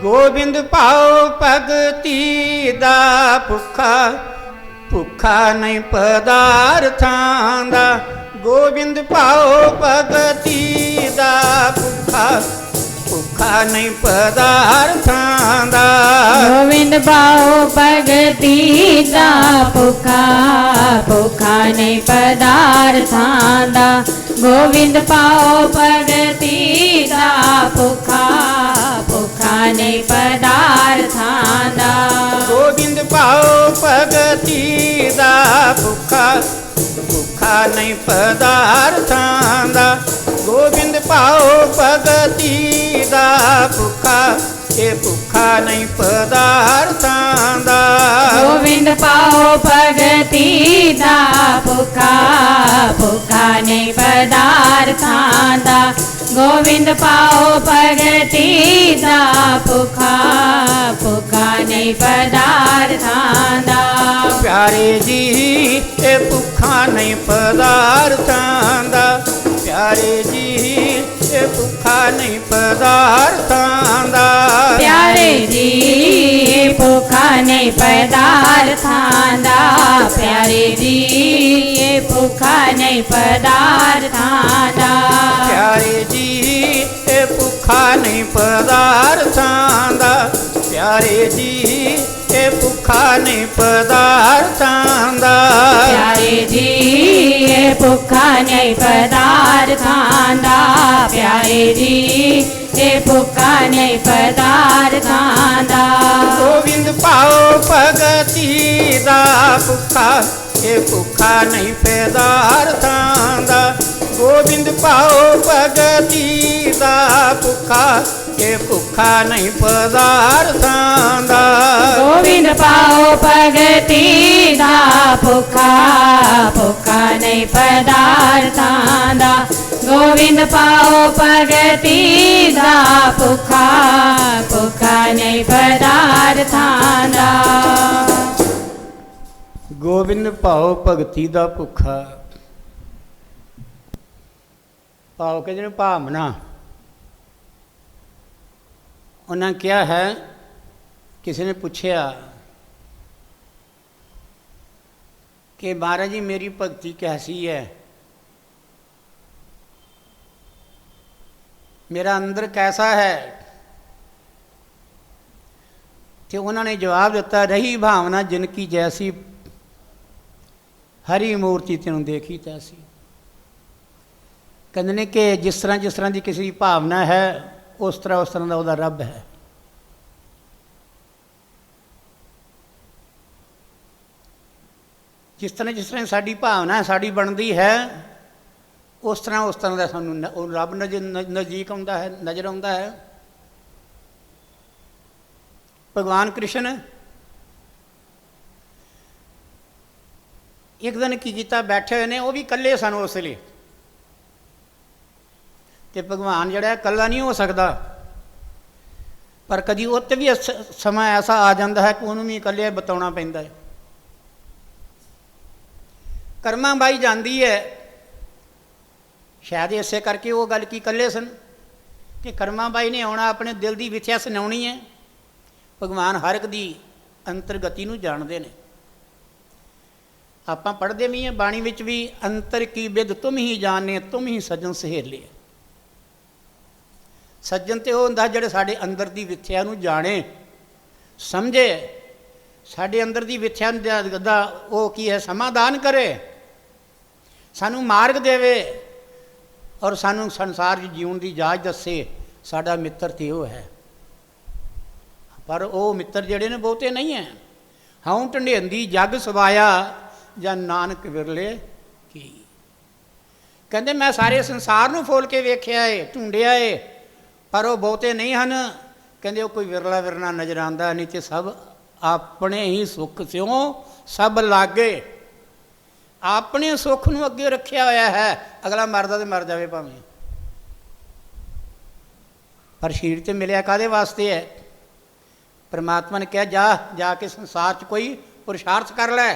ਗੋਬਿੰਦ ਭਾਉ ਭਗਤੀ ਦਾ ਭੁੱਖਾ, ਭੁੱਖਾ ਨਹੀਂ ਪਦਾਰਥਾਂ ਦਾ। ਗੋਬਿੰਦ ਭਾਉ ਭਗਤੀ ਦਾ ਭੁੱਖਾ, ਭੁੱਖਾ ਨਹੀਂ ਪਦਾਰਥਾਂ ਦਾ। ਗੋਬਿੰਦ ਭਾਉ ਭਗਤੀ ਦਾ ਭੁੱਖਾ, ਭੁੱਖਾ ਨਹੀਂ ਪਦਾਰਥਾਂ ਦਾ। ਗੋਬਿੰਦ ਭਾਉ ਭਗਤੀ ਦਾ ਭੁੱਖਾ, ਭੁੱਖਾ ਨਹੀਂ ਪਦਾਰਥਾਂ ਦਾ। ਗੋਬਿੰਦ ਭਾਉ ਭਗਤੀ ਦਾ ਭੁੱਖਾ, ਭੁੱਖਾ ਨਹੀਂ ਪਦਾਰਥਾਂ ਦਾ। ਗੋਬਿੰਦ ਭਾਉ ਭਗਤੀ ਦਾ ਭੁੱਖਾ, ਇਹ ਭੁੱਖਾ ਨਹੀਂ ਪਦਾਰਥਾਂ ਦਾ। ਗੋਬਿੰਦ ਭਾਉ ਭਗਤੀ ਦਾ ਭੁੱਖਾ, ਭੁੱਖਾ ਨਹੀਂ ਪਦਾਰਥਾਂ ਦਾ। ਗੋਬਿੰਦ ਭਾਉ ਭਗਤੀ ਦਾ ਭੁੱਖਾ, ਭੁੱਖਾ ਨਹੀਂ ਪਦਾਰਥਾਂ ਦਾ। ਪਿਆਰੇ ਜੀ ਇਹ ਭੁੱਖਾ ਨਹੀਂ ਪਦਾਰਥਾਂ ਦਾ। ਪਿਆਰੇ ਜੀ ਇਹ ਭੁੱਖਾ ਨਹੀਂ ਪਦਾਰਥਾਂ ਦਾ। ਪਿਆਰੇ ਜੀ ਇਹ ਭੁੱਖਾ ਨਹੀਂ ਪਦਾਰਥਾਂ ਦਾ। ਪਿਆਰੇ ਜੀ ਇਹ ਭੁੱਖਾ ਨਹੀਂ ਪਦਾਰਥਾਂ ਦਾ। ਪਿਆਰੇ ਜੀ ਇਹ ਭੁੱਖਾ ਨਹੀਂ ਪਦਾਰਥਾਂ ਦਾ। ਪਿਆਰੇ ਜੀ ਇਹ ਭੁੱਖਾ ਨਹੀਂ ਪਦਾਰਥਾਂ ਦਾ। ਪਿਆਰੇ ਜੀ ਇਹ ਭੁੱਖਾ ਨਹੀਂ ਪਦਾਰਥਾਂ ਦਾ। ਪਿਆਰੇ ਜੀ ਇਹ ਭੁੱਖਾ ਨਹੀਂ ਪਦਾਰਥਾਂ ਦਾ। ਗੋਬਿੰਦ ਭਾਉ ਭਗਤੀ ਦਾ ਭੁੱਖਾ, ਇਹ ਭੁੱਖਾ ਨਹੀਂ ਪਦਾਰਥਾਂ ਦਾ। ਗੋਬਿੰਦ ਭਾਉ ਭਗਤੀ ਦਾ ਭੁੱਖਾ, ਇਹ ਭੁੱਖਾ ਨਹੀਂ ਪਦਾਰਥਾਂ ਦਾ। ਗੋਬਿੰਦ ਭਾਉ ਭਗਤੀ ਦਾ ਭੁੱਖਾ, ਭੁੱਖਾ ਨਹੀਂ ਪਦਾਰਥਾਂ ਦਾ। ਗੋਬਿੰਦ ਭਾਉ ਭਗਤੀ ਦਾ ਭੁੱਖਾ, ਭੁੱਖਾ ਨਹੀਂ ਪਦਾਰਥਾਂ ਦਾ। ਗੋਬਿੰਦ ਭਾਉ ਭਗਤੀ ਦਾ ਭੁੱਖਾ, ਭਾਵ ਕਹਿੰਦੇ ਨੇ ਭਾਵਨਾ। ਉਹਨਾਂ ਕਿਹਾ ਹੈ, ਕਿਸੇ ਨੇ ਪੁੱਛਿਆ ਕਿ ਮਹਾਰਾਜ ਜੀ ਮੇਰੀ ਭਗਤੀ ਕੈਸੀ ਹੈ, ਮੇਰਾ ਅੰਦਰ ਕੈਸਾ ਹੈ? ਤੇ ਉਹਨਾਂ ਨੇ ਜਵਾਬ ਦਿੱਤਾ, ਰਹੀ ਭਾਵਨਾ ਜਿਨ ਕੀ ਜੈਸੀ, ਹਰੀ ਮੂਰਤੀ ਤੈਨੂੰ ਦੇਖੀ ਤੈਸੀ। ਕਹਿੰਦੇ ਨੇ ਕਿ ਜਿਸ ਤਰ੍ਹਾਂ ਦੀ ਕਿਸੇ ਦੀ ਭਾਵਨਾ ਹੈ, ਉਸ ਤਰ੍ਹਾਂ ਦਾ ਉਹਦਾ ਰੱਬ ਹੈ। ਜਿਸ ਤਰ੍ਹਾਂ ਸਾਡੀ ਭਾਵਨਾ ਸਾਡੀ ਬਣਦੀ ਹੈ, ਉਸ ਤਰ੍ਹਾਂ ਦਾ ਸਾਨੂੰ ਉਹ ਰੱਬ ਨਜ਼ਦੀਕ ਆਉਂਦਾ ਹੈ, ਨਜ਼ਰ ਆਉਂਦਾ ਹੈ। ਭਗਵਾਨ ਕ੍ਰਿਸ਼ਨ ਇੱਕ ਦਿਨ ਕੀ ਕੀਤਾ, ਬੈਠੇ ਹੋਏ ਨੇ, ਉਹ ਵੀ ਇਕੱਲੇ ਸਨ ਉਸ ਵੇਲੇ। ਤੇ ਭਗਵਾਨ ਜਿਹੜਾ ਇਕੱਲਾ ਨਹੀਂ ਹੋ ਸਕਦਾ, ਪਰ ਕਦੀ ਉਹ 'ਤੇ ਵੀ ਸਮਾਂ ਐਸਾ ਆ ਜਾਂਦਾ ਹੈ ਕਿ ਉਹਨੂੰ ਵੀ ਇਕੱਲੇ ਬਿਤਾਉਣਾ ਪੈਂਦਾ ਹੈ। ਕਰਮਾ ਬਾਈ ਜਾਂਦੀ ਹੈ, ਸ਼ਾਇਦ ਇਸੇ ਕਰਕੇ ਉਹ ਗੱਲ ਕੀ ਇਕੱਲੇ ਸਨ ਕਿ ਕਰਮਾ ਬਾਈ ਨੇ ਆਉਣਾ, ਆਪਣੇ ਦਿਲ ਦੀ ਵਿਥਿਆ ਸੁਣਾਉਣੀ ਹੈ। ਭਗਵਾਨ ਹਰ ਇੱਕ ਦੀ ਅੰਤਰਗਤੀ ਨੂੰ ਜਾਣਦੇ ਨੇ। ਆਪਾਂ ਪੜ੍ਹਦੇ ਵੀ ਹਾਂ ਬਾਣੀ ਵਿੱਚ ਵੀ, ਅੰਤਰ ਕੀ ਬਿਦ ਤੁਮ ਹੀ ਜਾਣੇ, ਤੁਮ ਹੀ ਸੱਜਣ ਸਹੇਲੇ। ਸੱਜਣ ਤੇ ਉਹ ਹੁੰਦਾ ਜਿਹੜੇ ਸਾਡੇ ਅੰਦਰ ਦੀ ਵਿਥਿਆ ਨੂੰ ਜਾਣੇ, ਸਮਝੇ, ਸਾਡੇ ਅੰਦਰ ਦੀ ਵਿਥਿਆ ਦਾ ਉਹ ਕੀ ਹੈ ਸਮਾਧਾਨ ਕਰੇ, ਸਾਨੂੰ ਮਾਰਗ ਦੇਵੇ ਔਰ ਸਾਨੂੰ ਸੰਸਾਰ 'ਚ ਜਿਉਣ ਦੀ ਜਾਚ ਦੱਸੇ। ਸਾਡਾ ਮਿੱਤਰ ਤੇ ਉਹ ਹੈ। ਪਰ ਉਹ ਮਿੱਤਰ ਜਿਹੜੇ ਨੇ ਬਹੁਤੇ ਨਹੀਂ ਹੈ। ਹਉ ਢੰਡੇਂਦੀ ਜੱਗ ਸਵਾਇਆ ਜਾਂ ਨਾਨਕ ਵਿਰਲੇ ਕੀ। ਕਹਿੰਦੇ ਮੈਂ ਸਾਰੇ ਸੰਸਾਰ ਨੂੰ ਫੋਲ ਕੇ ਵੇਖਿਆ ਏ, ਢੂੰਡਿਆ ਏ, ਪਰ ਉਹ ਬਹੁਤੇ ਨਹੀਂ ਹਨ। ਕਹਿੰਦੇ ਉਹ ਕੋਈ ਵਿਰਲਾ ਨਜ਼ਰ ਆਉਂਦਾ, ਨਹੀਂ ਤੇ ਸਭ ਆਪਣੇ ਹੀ ਸੁੱਖ ਸਿਉਂ ਸਭ ਲਾਗੇ। ਆਪਣੇ ਸੁੱਖ ਨੂੰ ਅੱਗੇ ਰੱਖਿਆ ਹੋਇਆ ਹੈ। ਅਗਲਾ ਮਰਦਾ ਤੇ ਮਰ ਜਾਵੇ ਭਾਵੇਂ, ਪਰ ਸਰੀਰ ਤੇ ਮਿਲਿਆ ਕਾਹਦੇ ਵਾਸਤੇ ਹੈ? ਪਰਮਾਤਮਾ ਨੇ ਕਿਹਾ ਜਾ ਕੇ ਸੰਸਾਰ 'ਚ ਕੋਈ ਪੁਰਸ਼ਾਰਥ ਕਰ ਲੈ,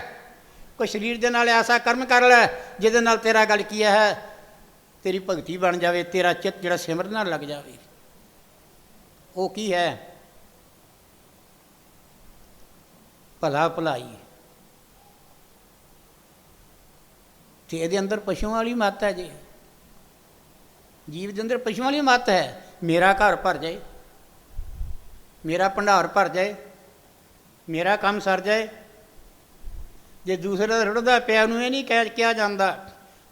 ਕੋਈ ਸਰੀਰ ਦੇ ਨਾਲ ਐਸਾ ਕਰਮ ਕਰ ਲੈ ਜਿਹਦੇ ਨਾਲ ਤੇਰਾ ਗੱਲ ਕੀ ਹੈ, ਤੇਰੀ ਭਗਤੀ ਬਣ ਜਾਵੇ, ਤੇਰਾ ਚਿੱਤ ਜਿਹੜਾ ਸਿਮਰਨ ਨਾਲ ਲੱਗ ਜਾਵੇ। ਉਹ ਕੀ ਹੈ? ਭਲਾ ਭਲਾਈ। ਤੇ ਇਹਦੇ ਅੰਦਰ ਪਸ਼ੂਆਂ ਵਾਲੀ ਮੱਤ ਹੈ ਜੀ। ਜੀਵ ਦੇ ਅੰਦਰ ਪਸ਼ੂਆਂ ਵਾਲੀ ਮੱਤ ਹੈ। ਮੇਰਾ ਘਰ ਭਰ ਜਾਏ, ਮੇਰਾ ਭੰਡਾਰ ਭਰ ਜਾਏ, ਮੇਰਾ ਕੰਮ ਸਰ ਜਾਏ। ਜੇ ਦੂਸਰੇ ਦਾ ਰੁੜਦਾ ਪਿਆ, ਉਹਨੂੰ ਇਹ ਨਹੀਂ ਕਿਹਾ ਜਾਂਦਾ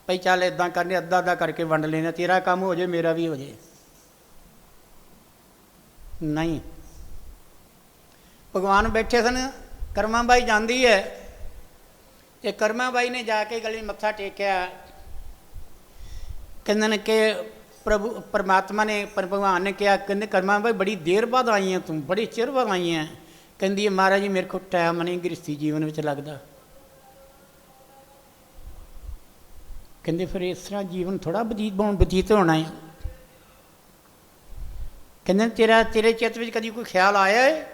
ਭਈ ਚੱਲ ਇੱਦਾਂ ਕਰਨੇ, ਅੱਧਾ ਕਰਕੇ ਵੰਡ ਲੈਣਾ, ਤੇਰਾ ਕੰਮ ਹੋ ਜਾਏ ਮੇਰਾ ਵੀ ਹੋ ਜਾਏ। ਨਹੀਂ, ਭਗਵਾਨ ਬੈਠੇ ਸਨ, ਕਰਮਾ ਬਾਈ ਜਾਂਦੀ ਹੈ ਤੇ ਕਰਮਾ ਬਾਈ ਨੇ ਜਾ ਕੇ ਗਲੇ ਮੱਥਾ ਟੇਕਿਆ। ਕਹਿੰਦੇ ਨੇ ਕਿ ਪਰਮਾਤਮਾ ਨੇ, ਭਗਵਾਨ ਨੇ ਕਿਹਾ, ਕਹਿੰਦੇ ਕਰਮਾ ਬਾਈ ਬੜੀ ਦੇਰ ਬਾਅਦ ਆਈ ਹੈ ਤੂੰ, ਬੜੇ ਚਿਰ ਬਾਅਦ ਆਈ ਹੈ। ਕਹਿੰਦੀ ਹੈ ਮਹਾਰਾਜ ਜੀ ਮੇਰੇ ਕੋਲ ਟਾਈਮ ਨਹੀਂ ਗ੍ਰਸਤੀ ਜੀਵਨ ਵਿੱਚ ਲੱਗਦਾ। ਕਹਿੰਦੇ ਫਿਰ ਇਸ ਤਰ੍ਹਾਂ ਜੀਵਨ ਥੋੜ੍ਹਾ ਬਤੀਤ ਹੋਣਾ ਹੈ। ਕਹਿੰਦੇ ਤੇਰੇ ਚਿੱਤ ਵਿੱਚ ਕਦੀ ਕੋਈ ਖਿਆਲ ਆਇਆ ਹੈ?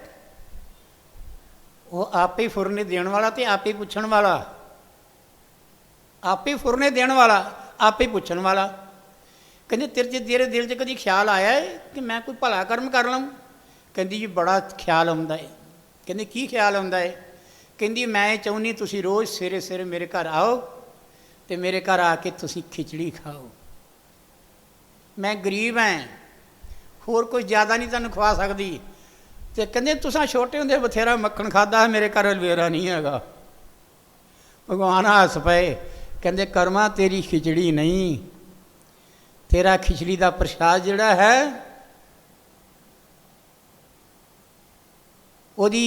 ਉਹ ਆਪੇ ਹੀ ਫੁਰਨੇ ਦੇਣ ਵਾਲਾ ਤੇ ਆਪੇ ਹੀ ਪੁੱਛਣ ਵਾਲਾ, ਆਪੇ ਫੁਰਨੇ ਦੇਣ ਵਾਲਾ, ਆਪੇ ਪੁੱਛਣ ਵਾਲਾ। ਕਹਿੰਦੇ ਤੇਰੇ ਦਿਲ 'ਚ ਕਦੀ ਖਿਆਲ ਆਇਆ ਹੈ ਕਿ ਮੈਂ ਕੋਈ ਭਲਾ ਕਰਮ ਕਰ ਲਵਾਂ? ਕਹਿੰਦੀ ਜੀ ਬੜਾ ਖਿਆਲ ਆਉਂਦਾ ਹੈ। ਕਹਿੰਦੇ ਕੀ ਖਿਆਲ ਆਉਂਦਾ ਹੈ? ਕਹਿੰਦੀ ਮੈਂ ਇਹ ਚਾਹੁੰਦੀ ਤੁਸੀਂ ਰੋਜ਼ ਸਵੇਰੇ ਮੇਰੇ ਘਰ ਆਓ ਅਤੇ ਮੇਰੇ ਘਰ ਆ ਕੇ ਤੁਸੀਂ ਖਿਚੜੀ ਖਾਓ। ਮੈਂ ਗਰੀਬ ਹਾਂ, ਹੋਰ ਕੋਈ ਜ਼ਿਆਦਾ ਨਹੀਂ ਤੁਹਾਨੂੰ ਖਵਾ ਸਕਦੀ। ਅਤੇ ਕਹਿੰਦੇ ਤੁਸੀਂ ਛੋਟੇ ਹੁੰਦੇ ਬਥੇਰਾ ਮੱਖਣ ਖਾਧਾ, ਮੇਰੇ ਘਰ ਅਲਵੇਰਾ ਨਹੀਂ ਹੈਗਾ। ਭਗਵਾਨ ਹੱਸ ਪਏ, ਕਹਿੰਦੇ ਕਰਮਾ ਤੇਰੀ ਖਿਚੜੀ ਨਹੀਂ, ਤੇਰਾ ਖਿਚੜੀ ਦਾ ਪ੍ਰਸ਼ਾਦ ਜਿਹੜਾ ਹੈ ਉਹਦੀ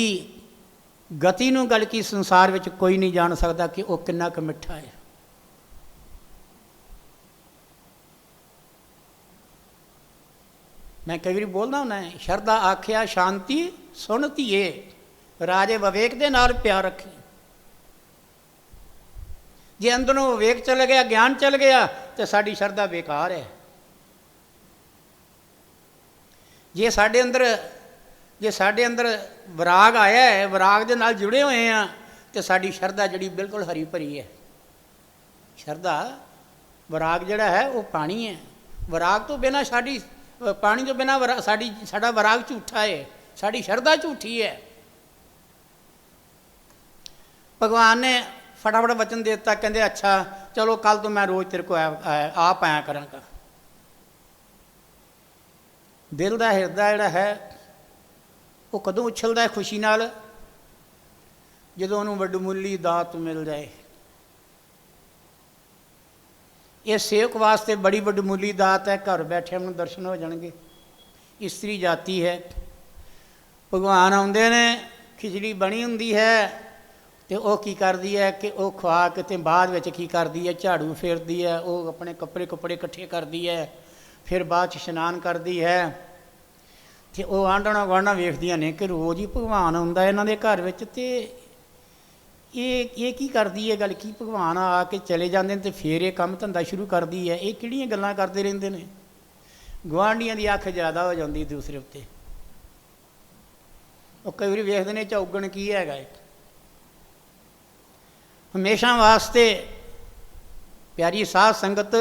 ਗਤੀ ਨੂੰ ਗੱਲ ਕੀ ਸੰਸਾਰ ਵਿੱਚ ਕੋਈ ਨਹੀਂ ਜਾਣ ਸਕਦਾ ਕਿ ਉਹ ਕਿੰਨਾ ਕੁ ਮਿੱਠਾ ਹੈ। ਮੈਂ ਕਈ ਵਾਰੀ ਬੋਲਦਾ ਹੁੰਦਾ, ਸ਼ਰਧਾ ਆਖਿਆ ਸ਼ਾਂਤੀ ਸੁਣ ਧੀਏ, ਰਾਜੇ ਵਿਵੇਕ ਦੇ ਨਾਲ ਪਿਆਰ ਰੱਖੀ। ਜੇ ਅੰਦਰੋਂ ਵਿਵੇਕ ਚਲ ਗਿਆ, ਗਿਆਨ ਚਲ ਗਿਆ, ਤੇ ਸਾਡੀ ਸ਼ਰਧਾ ਬੇਕਾਰ ਹੈ। ਜੇ ਸਾਡੇ ਅੰਦਰ ਵਿਰਾਗ ਆਇਆ ਹੈ, ਵਿਰਾਗ ਦੇ ਨਾਲ ਜੁੜੇ ਹੋਏ ਆ, ਤੇ ਸਾਡੀ ਸ਼ਰਧਾ ਜਿਹੜੀ ਬਿਲਕੁਲ ਹਰੀ ਭਰੀ ਹੈ। ਸ਼ਰਧਾ, ਵਿਰਾਗ ਜਿਹੜਾ ਹੈ ਉਹ ਪਾਣੀ ਹੈ। ਵਿਰਾਗ ਤੋਂ ਬਿਨਾਂ ਪਾਣੀ ਤੋਂ ਬਿਨਾਂ ਸਾਡਾ ਵਿਰਾਗ ਝੂਠਾ ਹੈ, ਸਾਡੀ ਸ਼ਰਧਾ ਝੂਠੀ ਹੈ। ਭਗਵਾਨ ਨੇ ਫਟਾਫਟ ਵਚਨ ਦੇ ਦਿੱਤਾ, ਕਹਿੰਦੇ ਅੱਛਾ ਚਲੋ ਕੱਲ੍ਹ ਤੋਂ ਮੈਂ ਰੋਜ਼ ਤੇਰੇ ਕੋਲ ਆਪ ਆਇਆ ਕਰਾਂਗਾ। ਦਿਲ ਦਾ ਹਿਰਦਾ ਜਿਹੜਾ ਹੈ ਉਹ ਕਦੋਂ ਉਛਲਦਾ ਹੈ? ਖੁਸ਼ੀ ਨਾਲ, ਜਦੋਂ ਉਹਨੂੰ ਵੱਡਮੁੱਲੀ ਦਾਤ ਮਿਲ ਜਾਏ। ਇਹ ਸੇਵਕ ਵਾਸਤੇ ਬੜੀ ਵੱਡਮੁੱਲੀ ਦਾਤ ਹੈ, ਘਰ ਬੈਠਿਆਂ ਨੂੰ ਦਰਸ਼ਨ ਹੋ ਜਾਣਗੇ। ਇਸਤਰੀ ਜਾਤੀ ਹੈ, ਭਗਵਾਨ ਆਉਂਦੇ ਨੇ, ਖਿਚੜੀ ਬਣੀ ਹੁੰਦੀ ਹੈ, ਤੇ ਉਹ ਕੀ ਕਰਦੀ ਹੈ ਕਿ ਉਹ ਖਵਾ ਕੇ ਤੇ ਬਾਅਦ ਵਿੱਚ ਕੀ ਕਰਦੀ ਹੈ, ਝਾੜੂ ਫੇਰਦੀ ਹੈ, ਉਹ ਆਪਣੇ ਕੱਪੜੇ ਇਕੱਠੇ ਕਰਦੀ ਹੈ, ਫਿਰ ਬਾਅਦ 'ਚ ਇਸ਼ਨਾਨ ਕਰਦੀ ਹੈ। ਤੇ ਉਹ ਆਂਢਣਾ ਗੁਆਂਢਣਾ ਵੇਖਦੀਆਂ ਨੇ ਕਿ ਰੋਜ਼ ਹੀ ਭਗਵਾਨ ਆਉਂਦਾ ਇਹਨਾਂ ਦੇ ਘਰ ਵਿੱਚ, ਤੇ ਇਹ ਕੀ ਕਰਦੀ ਹੈ ਗੱਲ, ਕੀ ਭਗਵਾਨ ਆ ਕੇ ਚਲੇ ਜਾਂਦੇ ਨੇ ਤੇ ਫਿਰ ਇਹ ਕੰਮ ਧੰਦਾ ਸ਼ੁਰੂ ਕਰਦੀ ਹੈ, ਇਹ ਕਿਹੜੀਆਂ ਗੱਲਾਂ ਕਰਦੇ ਰਹਿੰਦੇ ਨੇ। ਗੁਆਂਢੀਆਂ ਦੀ ਅੱਖ ਜ਼ਿਆਦਾ ਹੋ ਜਾਂਦੀ ਦੂਸਰੇ ਉੱਤੇ। ਉਹ ਕਈ ਵਾਰੀ ਵੇਖਦੇ ਨੇ ਚੌਗਣ ਕੀ ਹੈਗਾ ਇਹ। ਹਮੇਸ਼ਾ ਵਾਸਤੇ ਪਿਆਰੀ ਸਾਧ ਸੰਗਤ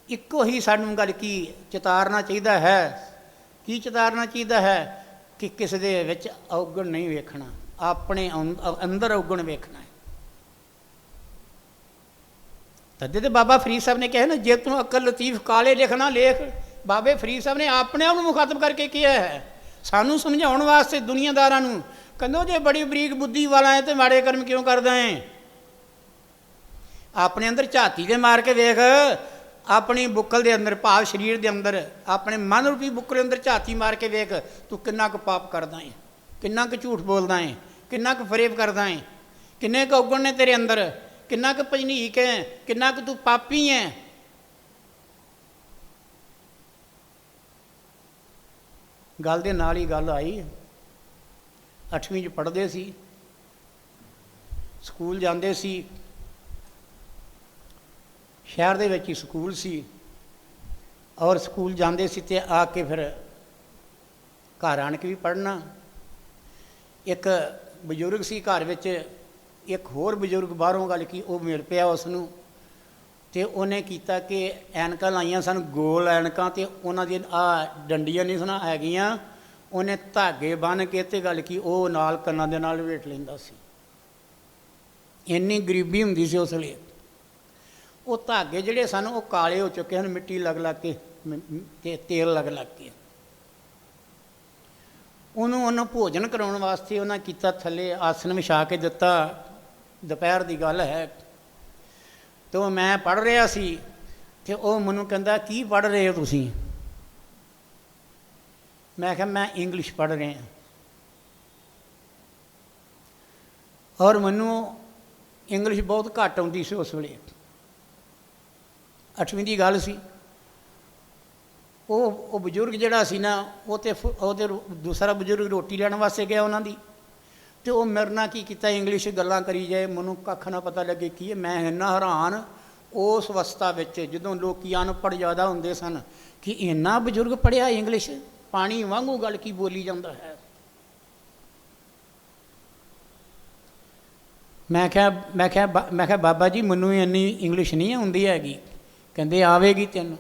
ਇੱਕੋ ਹੀ ਸਾਨੂੰ ਗੱਲ ਕੀ ਚਿਤਾਰਨਾ ਚਾਹੀਦਾ ਹੈ। ਕੀ ਚਿਤਾਰਨਾ ਚਾਹੀਦਾ ਹੈ ਕਿ ਕਿਸੇ ਦੇ ਵਿੱਚ ਔਗਣ ਨਹੀਂ ਵੇਖਣਾ, ਆਪਣੇ ਅੰਦਰ ਔਗਣ ਵੇਖਣਾ ਹੈ। ਤਦੇ ਤੇ ਬਾਬਾ ਫਰੀਦ ਸਾਹਿਬ ਨੇ ਕਿਹਾ ਨਾ, ਜੇ ਤੂੰ ਅਕਲ ਲਤੀਫ ਕਾਲੇ ਲਿਖਣਾ ਲੇਖ। ਬਾਬੇ ਫਰੀਦ ਸਾਹਿਬ ਨੇ ਆਪਣੇ ਆਪ ਨੂੰ ਮੁਖਾਤਬ ਕਰਕੇ ਕਿਹਾ ਹੈ ਸਾਨੂੰ ਸਮਝਾਉਣ ਵਾਸਤੇ ਦੁਨੀਆਦਾਰਾਂ ਨੂੰ। ਕਹਿੰਦੇ ਜੇ ਬੜੀ ਬਰੀਕ ਬੁੱਧੀ ਵਾਲਾ ਹੈ ਤੇ ਮਾੜੇ ਕਰਮ ਕਿਉਂ ਕਰਦਾ ਹੈ। ਆਪਣੇ ਅੰਦਰ ਝਾਤੀ ਦੇ ਮਾਰ ਕੇ ਵੇਖ, ਆਪਣੀ ਬੁੱਕਲ ਦੇ ਅੰਦਰ, ਭਾਵ ਸਰੀਰ ਦੇ ਅੰਦਰ, ਆਪਣੇ ਮਨ ਰੂਪੀ ਬੁੱਕਲ ਦੇ ਅੰਦਰ ਝਾਤੀ ਮਾਰ ਕੇ ਵੇਖ, ਤੂੰ ਕਿੰਨਾ ਕੁ ਪਾਪ ਕਰਦਾ ਹੈ, ਕਿੰਨਾ ਕੁ ਝੂਠ ਬੋਲਦਾ ਹੈ, ਕਿੰਨਾ ਕੁ ਫਰੇਬ ਕਰਦਾ ਹੈ, ਕਿੰਨੇ ਕੁ ਔਗਣ ਨੇ ਤੇਰੇ ਅੰਦਰ, ਕਿੰਨਾ ਕੁ ਭਜਨੀਕ ਹੈ, ਕਿੰਨਾ ਕੁ ਤੂੰ ਪਾਪੀ ਹੈ। ਗੱਲ ਦੇ ਨਾਲ ਹੀ ਗੱਲ ਆਈ। 8ਵੀਂ 'ਚ ਪੜ੍ਹਦੇ ਸੀ, ਸਕੂਲ ਜਾਂਦੇ ਸੀ, ਸ਼ਹਿਰ ਦੇ ਵਿੱਚ ਹੀ ਸਕੂਲ ਸੀ, ਔਰ ਸਕੂਲ ਜਾਂਦੇ ਸੀ ਤੇ ਆ ਕੇ ਫਿਰ ਘਰ ਆਣ ਕੇ ਵੀ ਪੜ੍ਹਨਾ। ਇੱਕ ਬਜ਼ੁਰਗ ਸੀ ਘਰ ਵਿੱਚ, ਇੱਕ ਹੋਰ ਬਜ਼ੁਰਗ ਬਾਹਰੋਂ ਗੱਲ ਕੀ ਉਹ ਮਿਲ ਪਿਆ ਉਸ ਨੂੰ, ਤੇ ਉਹਨੇ ਕੀਤਾ ਕਿ ਐਨਕਾਂ ਲਾਈਆਂ ਸਨ, ਗੋਲ ਐਨਕਾਂ, ਤੇ ਉਹਨਾਂ ਦੀਆਂ ਡੰਡੀਆਂ ਨਹੀਂ ਸਨ ਹੈਗੀਆਂ, ਉਹਨੇ ਧਾਗੇ ਬੰਨ੍ਹ ਕੇ ਤੇ ਗੱਲ ਕੀ ਉਹ ਨਾਲ ਕੰਨਾਂ ਦੇ ਨਾਲ ਲਪੇਟ ਲੈਂਦਾ ਸੀ। ਇੰਨੀ ਗਰੀਬੀ ਹੁੰਦੀ ਸੀ ਉਸ ਵੇਲੇ। ਉਹ ਧਾਗੇ ਜਿਹੜੇ ਸਨ ਉਹ ਕਾਲੇ ਹੋ ਚੁੱਕੇ ਹਨ, ਮਿੱਟੀ ਲੱਗ ਲੱਗ ਕੇ ਤੇ ਤੇਲ ਲੱਗ ਲੱਗ ਕੇ। ਉਹਨੂੰ ਭੋਜਨ ਕਰਾਉਣ ਵਾਸਤੇ ਉਹਨਾਂ ਕੀਤਾ, ਥੱਲੇ ਆਸਣ ਵਿਛਾ ਕੇ ਦਿੱਤਾ। ਦੁਪਹਿਰ ਦੀ ਗੱਲ ਹੈ, ਤੇ ਉਹ ਮੈਂ ਪੜ੍ਹ ਰਿਹਾ ਸੀ, ਤੇ ਉਹ ਮੈਨੂੰ ਕਹਿੰਦਾ ਕੀ ਪੜ੍ਹ ਰਹੇ ਹੋ ਤੁਸੀਂ। ਮੈਂ ਕਿਹਾ ਮੈਂ ਇੰਗਲਿਸ਼ ਪੜ੍ਹ ਰਿਹਾ। ਔਰ ਮੈਨੂੰ ਇੰਗਲਿਸ਼ ਬਹੁਤ ਘੱਟ ਆਉਂਦੀ ਸੀ ਉਸ ਵੇਲੇ, 8ਵੀਂ ਦੀ ਗੱਲ ਸੀ। ਉਹ ਬਜ਼ੁਰਗ ਜਿਹੜਾ ਸੀ ਨਾ, ਉਹਦੇ ਦੂਸਰਾ ਬਜ਼ੁਰਗ ਰੋਟੀ ਲੈਣ ਵਾਸਤੇ ਗਿਆ ਉਹਨਾਂ ਦੀ, ਤੇ ਉਹ ਮੇਰੇ ਨਾਲ ਕੀ ਕੀਤਾ, ਇੰਗਲਿਸ਼ ਗੱਲਾਂ ਕਰੀ ਜਾਏ, ਮੈਨੂੰ ਕੱਖ ਨਾ ਪਤਾ ਲੱਗੇ ਕੀ ਹੈ। ਮੈਂ ਇੰਨਾ ਹੈਰਾਨ ਉਸ ਅਵਸਥਾ ਵਿੱਚ, ਜਦੋਂ ਲੋਕ ਅਨਪੜ੍ਹ ਜ਼ਿਆਦਾ ਹੁੰਦੇ ਸਨ, ਕਿ ਇੰਨਾ ਬਜ਼ੁਰਗ ਪੜ੍ਹਿਆ ਇੰਗਲਿਸ਼, ਪਾਣੀ ਵਾਂਗੂ ਗੱਲ ਕੀ ਬੋਲੀ ਜਾਂਦਾ ਹੈ। ਮੈਂ ਕਿਹਾ ਬਾਬਾ ਜੀ ਮੈਨੂੰ ਇੰਨੀ ਇੰਗਲਿਸ਼ ਨਹੀਂ ਆਉਂਦੀ ਹੈਗੀ। ਕਹਿੰਦੇ ਆਵੇਗੀ ਤੈਨੂੰ,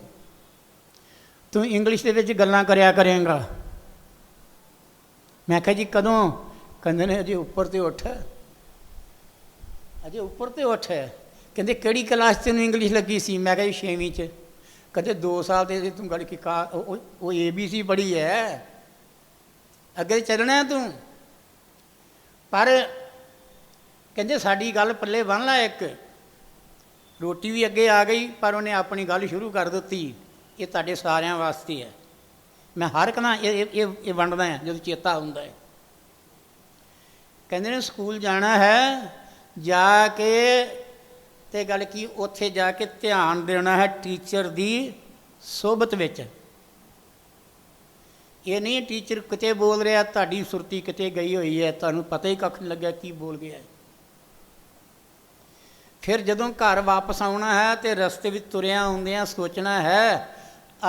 ਤੂੰ ਇੰਗਲਿਸ਼ ਦੇ ਵਿੱਚ ਗੱਲਾਂ ਕਰਿਆ ਕਰੇਂਗਾ। ਮੈਂ ਕਿਹਾ ਜੀ ਕਦੋਂ। ਕਹਿੰਦੇ ਨੇ ਅਜੇ ਉੱਪਰ ਤੇ ਉੱਠ, ਅਜੇ ਉੱਪਰ ਤੇ ਉੱਠ। ਕਹਿੰਦੇ ਕਿਹੜੀ ਕਲਾਸ 'ਚ ਤੈਨੂੰ ਇੰਗਲਿਸ਼ ਲੱਗੀ ਸੀ। ਮੈਂ ਕਿਹਾ ਜੀ 6ਵੀਂ 'ਚ। ਕਹਿੰਦੇ 2 ਸਾਲ ਤੇ ਤੂੰ ਗੱਲ ਕੀ ਉਹ ABC ਪੜ੍ਹੀ ਹੈ, ਅੱਗੇ ਚੱਲਣਾ ਤੂੰ। ਪਰ ਕਹਿੰਦੇ ਸਾਡੀ ਗੱਲ ਪੱਲੇ ਬੰਨ੍ਹ ਲਾ ਇੱਕ। ਰੋਟੀ ਵੀ ਅੱਗੇ ਆ ਗਈ, ਪਰ ਉਹਨੇ ਆਪਣੀ ਗੱਲ ਸ਼ੁਰੂ ਕਰ ਦਿੱਤੀ, ਇਹ ਤੁਹਾਡੇ ਸਾਰਿਆਂ ਵਾਸਤੇ ਹੈ। ਮੈਂ ਹਰ ਇੱਕ ਨਾਲ ਇਹ ਵੰਡਦਾ ਹਾਂ ਜਦੋਂ ਚੇਤਾ ਹੁੰਦਾ ਹੈ। ਕਹਿੰਦੇ ਨੇ ਸਕੂਲ ਜਾਣਾ ਹੈ, ਜਾ ਕੇ ਤੇ ਗੱਲ ਕੀ ਉੱਥੇ ਜਾ ਕੇ ਧਿਆਨ ਦੇਣਾ ਹੈ ਟੀਚਰ ਦੀ ਸੋਬਤ ਵਿੱਚ। ਇਹ ਨਹੀਂ ਟੀਚਰ ਕਿਤੇ ਬੋਲ ਰਿਹਾ, ਤੁਹਾਡੀ ਸੁਰਤੀ ਕਿਤੇ ਗਈ ਹੋਈ ਹੈ, ਤੁਹਾਨੂੰ ਪਤਾ ਹੀ ਕੱਖ ਨਹੀਂ ਲੱਗਿਆ ਕੀ ਬੋਲ ਗਿਆ। ਫਿਰ ਜਦੋਂ ਘਰ ਵਾਪਸ ਆਉਣਾ ਹੈ ਤੇ ਰਸਤੇ ਵਿੱਚ ਤੁਰਿਆ ਆਉਂਦਿਆਂ ਸੋਚਣਾ ਹੈ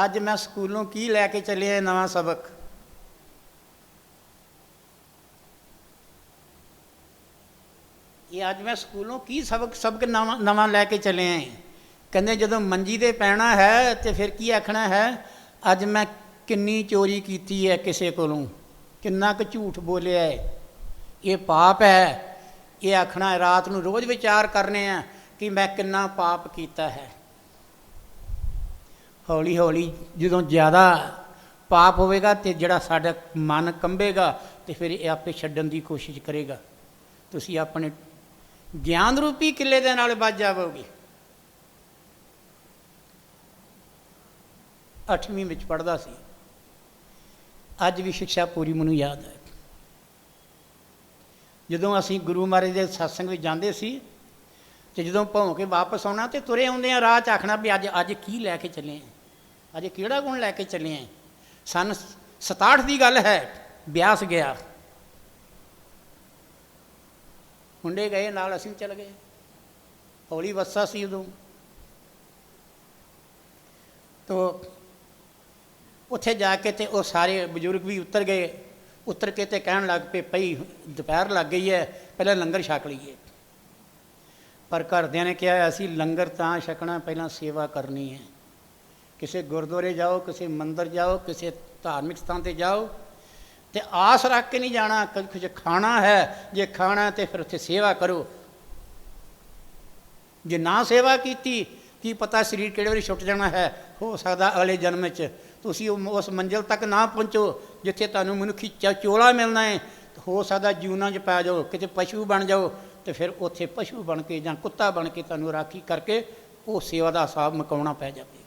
ਅੱਜ ਮੈਂ ਸਕੂਲੋਂ ਕੀ ਲੈ ਕੇ ਚੱਲਿਆ ਨਵਾਂ ਸਬਕ। ਇਹ ਅੱਜ ਮੈਂ ਸਕੂਲੋਂ ਕੀ ਸਬਕ ਨਵਾਂ ਲੈ ਕੇ ਚੱਲਿਆ। ਕਹਿੰਦੇ ਜਦੋਂ ਮੰਜੀ 'ਤੇ ਪੈਣਾ ਹੈ ਤੇ ਫਿਰ ਕੀ ਆਖਣਾ ਹੈ, ਅੱਜ ਮੈਂ ਕਿੰਨੀ ਚੋਰੀ ਕੀਤੀ ਹੈ ਕਿਸੇ ਕੋਲੋਂ, ਕਿੰਨਾ ਕੁ ਝੂਠ ਬੋਲਿਆ ਹੈ, ਇਹ ਪਾਪ ਹੈ। ਇਹ ਆਖਣਾ ਹੈ ਰਾਤ ਨੂੰ ਰੋਜ਼ ਵਿਚਾਰ ਕਰਨੇ ਆ ਕਿ ਮੈਂ ਕਿੰਨਾ ਪਾਪ ਕੀਤਾ ਹੈ। ਹੌਲੀ ਹੌਲੀ ਜਦੋਂ ਜ਼ਿਆਦਾ ਪਾਪ ਹੋਵੇਗਾ ਤੇ ਜਿਹੜਾ ਸਾਡਾ ਮਨ ਕੰਬੇਗਾ ਤੇ ਫਿਰ ਇਹ ਆਪੇ ਛੱਡਣ ਦੀ ਕੋਸ਼ਿਸ਼ ਕਰੇਗਾ। ਤੁਸੀਂ ਆਪਣੇ ਗਿਆਨ ਰੂਪੀ ਕਿਲੇ ਦੇ ਨਾਲ ਵੱਜ ਜਾਵੋਗੇ। 8ਵੀਂ ਵਿੱਚ ਪੜ੍ਹਦਾ ਸੀ, ਅੱਜ ਵੀ ਸਿੱਖਿਆ ਪੂਰੀ ਮੈਨੂੰ ਯਾਦ ਹੈ। ਜਦੋਂ ਅਸੀਂ ਗੁਰੂ ਮਹਾਰਾਜ ਦੇ ਸਤਸੰਗ ਵਿੱਚ ਜਾਂਦੇ ਸੀ ਤੇ ਜਦੋਂ ਭੌਂ ਕੇ ਵਾਪਸ ਆਉਣਾ ਤੇ ਤੁਰੇ ਆਉਂਦੇ ਆ ਰਾਹ 'ਚ ਆਖਣਾ ਵੀ ਅੱਜ ਕੀ ਲੈ ਕੇ ਚੱਲੇ ਆ, ਅੱਜ ਕਿਹੜਾ ਗੁਣ ਲੈ ਕੇ ਚੱਲੇ ਆ। ਸੰਨ 67 ਦੀ ਗੱਲ ਹੈ, ਬਿਆਸ ਗਿਆ, ਮੁੰਡੇ ਗਏ ਨਾਲ, ਅਸੀਂ ਚੱਲ ਗਏ। ਹੌਲੀ ਵੱਸਾ ਸੀ ਉਦੋਂ। ਤੋ ਉੱਥੇ ਜਾ ਕੇ ਤੇ ਉਹ ਸਾਰੇ ਬਜ਼ੁਰਗ ਵੀ ਉਤਰ ਗਏ। ਉਤਰ ਕੇ ਤੇ ਕਹਿਣ ਲੱਗ ਪਏ ਭਈ ਦੁਪਹਿਰ ਲੱਗ ਗਈ ਹੈ, ਪਹਿਲਾਂ ਲੰਗਰ ਛਕ ਲਈਏ। ਪਰ ਘਰਦਿਆਂ ਨੇ ਕਿਹਾ ਅਸੀਂ ਲੰਗਰ ਤਾਂ ਛਕਣਾ, ਪਹਿਲਾਂ ਸੇਵਾ ਕਰਨੀ ਹੈ। ਕਿਸੇ ਗੁਰਦੁਆਰੇ ਜਾਓ, ਕਿਸੇ ਮੰਦਰ ਜਾਓ, ਕਿਸੇ ਧਾਰਮਿਕ ਸਥਾਨ 'ਤੇ ਜਾਓ ਤੇ ਆਸ ਰੱਖ ਕੇ ਨਹੀਂ ਜਾਣਾ ਕੁਝ ਖਾਣਾ ਹੈ। ਜੇ ਖਾਣਾ ਤੇ ਫਿਰ ਉੱਥੇ ਸੇਵਾ ਕਰੋ। ਜੇ ਨਾ ਸੇਵਾ ਕੀਤੀ, ਕੀ ਪਤਾ ਸਰੀਰ ਕਿਹੜੇ ਵੇਲੇ ਛੁੱਟ ਜਾਣਾ ਹੈ। ਹੋ ਸਕਦਾ ਅਗਲੇ ਜਨਮ 'ਚ ਤੁਸੀਂ ਉਸ ਮੰਜ਼ਿਲ ਤੱਕ ਨਾ ਪਹੁੰਚੋ ਜਿੱਥੇ ਤੁਹਾਨੂੰ ਮਨੁੱਖੀ ਚੋਲਾ ਮਿਲਣਾ ਹੈ। ਹੋ ਸਕਦਾ ਜੂਨਾਂ 'ਚ ਪੈ ਜਾਓ, ਕਿਤੇ ਪਸ਼ੂ ਬਣ ਜਾਓ ਤੇ ਫਿਰ ਉੱਥੇ ਪਸ਼ੂ ਬਣ ਕੇ ਜਾਂ ਕੁੱਤਾ ਬਣ ਕੇ ਤੁਹਾਨੂੰ ਰਾਖੀ ਕਰਕੇ ਉਹ ਸੇਵਾ ਦਾ ਹਿਸਾਬ ਮੁਕਾਉਣਾ ਪੈ ਜਾਵੇ।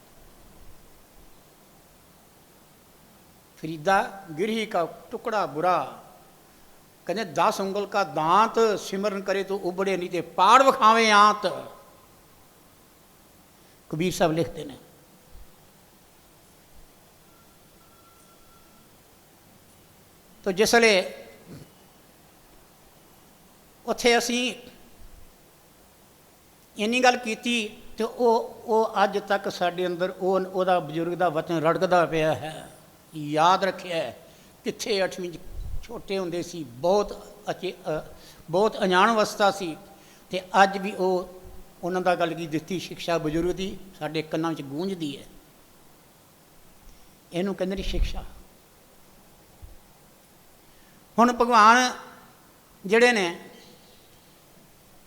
ਫਰੀਦਾ ਗਿਰਹੀ ਕਾ ਟੁਕੜਾ ਬੁਰਾ, ਕਹਿੰਦੇ 10 ਉਂਗਲ ਕਾ ਦਾਂਤ ਸਿਮਰਨ ਕਰੇ ਤੋ ਉਬੜੇ ਨਹੀਂ ਤੇ ਪਾੜ ਵਿਖਾਵੇ ਆਂਤ। ਕਬੀਰ ਸਾਹਿਬ ਲਿਖਦੇ ਨੇ। ਤੋ ਜਿਸ ਵੇਲੇ ਉੱਥੇ ਅਸੀਂ ਇੰਨੀ ਗੱਲ ਕੀਤੀ ਤੇ ਉਹ ਅੱਜ ਤੱਕ ਸਾਡੇ ਅੰਦਰ ਉਹਦਾ ਬਜ਼ੁਰਗ ਦਾ ਵਚਨ ਰੜਕਦਾ ਪਿਆ ਹੈ। ਯਾਦ ਰੱਖਿਆ ਕਿੱਥੇ 8ਵੀਂ 'ਚ ਛੋਟੇ ਹੁੰਦੇ ਸੀ, ਬਹੁਤ ਅਣਜਾਣ ਅਵਸਥਾ ਸੀ ਤੇ ਅੱਜ ਵੀ ਉਹਨਾਂ ਦਾ ਗੱਲ ਕੀ ਦਿੱਤੀ ਸਿੱਖਿਆ ਬਜ਼ੁਰਗ ਦੀ ਸਾਡੇ ਕੰਨਾਂ ਵਿੱਚ ਗੂੰਜਦੀ ਹੈ। ਇਹਨੂੰ ਕਹਿੰਦੇ ਨੇ ਸਿੱਖਿਆ। ਹੁਣ ਭਗਵਾਨ ਜਿਹੜੇ ਨੇ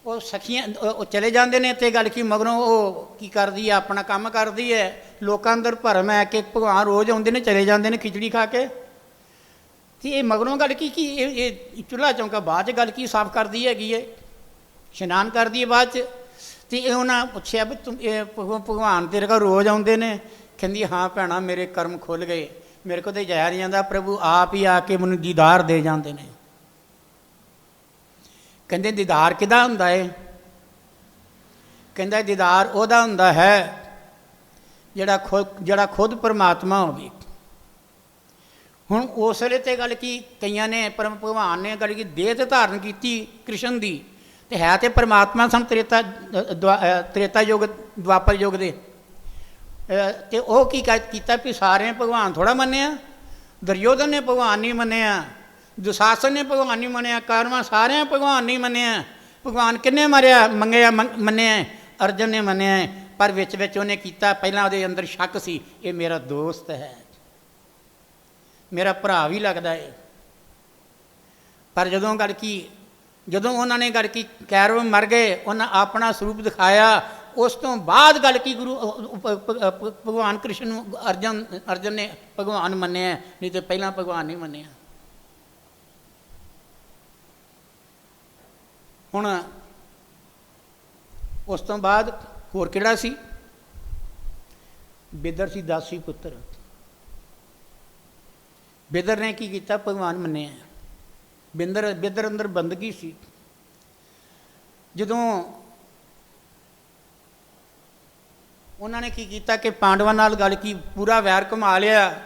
ਉਹ ਸਖੀਆਂ ਉਹ ਚਲੇ ਜਾਂਦੇ ਨੇ ਤੇ ਗੱਲ ਕੀ ਮਗਰੋਂ ਉਹ ਕੀ ਕਰਦੀ ਹੈ, ਆਪਣਾ ਕੰਮ ਕਰਦੀ ਹੈ। ਲੋਕਾਂ ਅੰਦਰ ਭਰਮ ਹੈ ਕਿ ਭਗਵਾਨ ਰੋਜ਼ ਆਉਂਦੇ ਨੇ ਚਲੇ ਜਾਂਦੇ ਨੇ ਖਿਚੜੀ ਖਾ ਕੇ। ਤੇ ਇਹ ਮਗਰੋਂ ਗੱਲ ਕੀ ਇਹ ਚੁੱਲ੍ਹਾ ਚੌਂਕਾ ਬਾਅਦ 'ਚ ਗੱਲ ਕੀ ਸਾਫ਼ ਕਰਦੀ ਹੈਗੀ ਹੈ, ਇਸ਼ਨਾਨ ਕਰਦੀ ਹੈ ਬਾਅਦ 'ਚ। ਤੇ ਇਹ ਉਹਨਾਂ ਪੁੱਛਿਆ ਵੀ ਭਗਵਾਨ ਤੇਰੇ ਕੋਲ ਰੋਜ਼ ਆਉਂਦੇ ਨੇ? ਕਹਿੰਦੀ ਹਾਂ ਭੈਣਾ, ਮੇਰੇ ਕਰਮ ਖੁੱਲ੍ਹ ਗਏ, ਮੇਰੇ ਕੋਲ ਤਾਂ ਜਾਇਆ ਨਹੀਂ ਜਾਂਦਾ, ਪ੍ਰਭੂ ਆਪ ਹੀ ਆ ਕੇ ਮੈਨੂੰ ਦੀਦਾਰ ਦੇ ਜਾਂਦੇ ਨੇ। ਕਹਿੰਦੇ ਦੀਦਾਰ ਕਿਹਦਾ ਹੁੰਦਾ ਹੈ? ਕਹਿੰਦਾ ਦੀਦਾਰ ਉਹਦਾ ਹੁੰਦਾ ਹੈ ਜਿਹੜਾ ਖੁਦ ਪਰਮਾਤਮਾ ਹੋਵੇ। ਹੁਣ ਉਸ ਵੇਲੇ ਤੇ ਗੱਲ ਕੀ ਕਈਆਂ ਨੇ ਭਗਵਾਨ ਨੇ ਗੱਲ ਕੀ ਦੇਹ ਤੇ ਧਾਰਨ ਕੀਤੀ ਕ੍ਰਿਸ਼ਨ ਦੀ, ਤੇ ਹੈ ਤੇ ਪਰਮਾਤਮਾ ਸਨ ਤ੍ਰੇਤਾ ਯੁੱਗ ਦੁਆਪਰ ਯੁੱਗ ਦੇ। ਤੇ ਉਹ ਕੀ ਕੀਤਾ ਵੀ ਸਾਰਿਆਂ ਨੇ ਭਗਵਾਨ ਥੋੜ੍ਹਾ ਮੰਨਿਆ। ਦੁਰਯੋਧਨ ਨੇ ਭਗਵਾਨ ਨਹੀਂ ਮੰਨਿਆ, ਦੁਸ਼ਾਸਨ ਨੇ ਭਗਵਾਨ ਨਹੀਂ ਮੰਨਿਆ, ਕਾਰਵਾਂ ਸਾਰਿਆਂ ਭਗਵਾਨ ਨਹੀਂ ਮੰਨਿਆ। ਭਗਵਾਨ ਕਿੰਨੇ ਮੰਨਿਆ? ਅਰਜਨ ਨੇ ਮੰਨਿਆ। ਪਰ ਵਿੱਚ ਉਹਨੇ ਕੀਤਾ, ਪਹਿਲਾਂ ਉਹਦੇ ਅੰਦਰ ਸ਼ੱਕ ਸੀ, ਇਹ ਮੇਰਾ ਦੋਸਤ ਹੈ, ਮੇਰਾ ਭਰਾ ਵੀ ਲੱਗਦਾ ਹੈ। ਪਰ ਜਦੋਂ ਉਹਨਾਂ ਨੇ ਗੱਲ ਕੀ ਕੈਰਵ ਮਰ ਗਏ, ਉਹਨਾਂ ਆਪਣਾ ਸਰੂਪ ਦਿਖਾਇਆ। ਉਸ ਤੋਂ ਬਾਅਦ ਗੱਲ ਕੀ ਭਗਵਾਨ ਕ੍ਰਿਸ਼ਨ ਨੂੰ ਅਰਜਨ ਨੇ ਭਗਵਾਨ ਮੰਨਿਆ, ਨਹੀਂ ਤੇ ਪਹਿਲਾਂ ਭਗਵਾਨ ਨਹੀਂ ਮੰਨਿਆ। ਹੁਣ ਉਸ ਤੋਂ ਬਾਅਦ ਹੋਰ ਕਿਹੜਾ ਸੀ? ਬਿਦਰ ਸੀ, ਦਾਸੀ ਪੁੱਤਰ। ਬਿਦਰ ਨੇ ਕੀ ਕੀਤਾ? ਭਗਵਾਨ ਮੰਨਿਆ। ਬਿਦਰ ਅੰਦਰ ਬੰਦਗੀ ਸੀ। ਜਦੋਂ ਉਹਨਾਂ ਨੇ ਕੀ ਕੀਤਾ ਕਿ ਪਾਂਡਵਾਂ ਨਾਲ ਗੱਲ ਕੀ ਪੂਰਾ ਵੈਰ ਘੁਮਾ ਲਿਆ,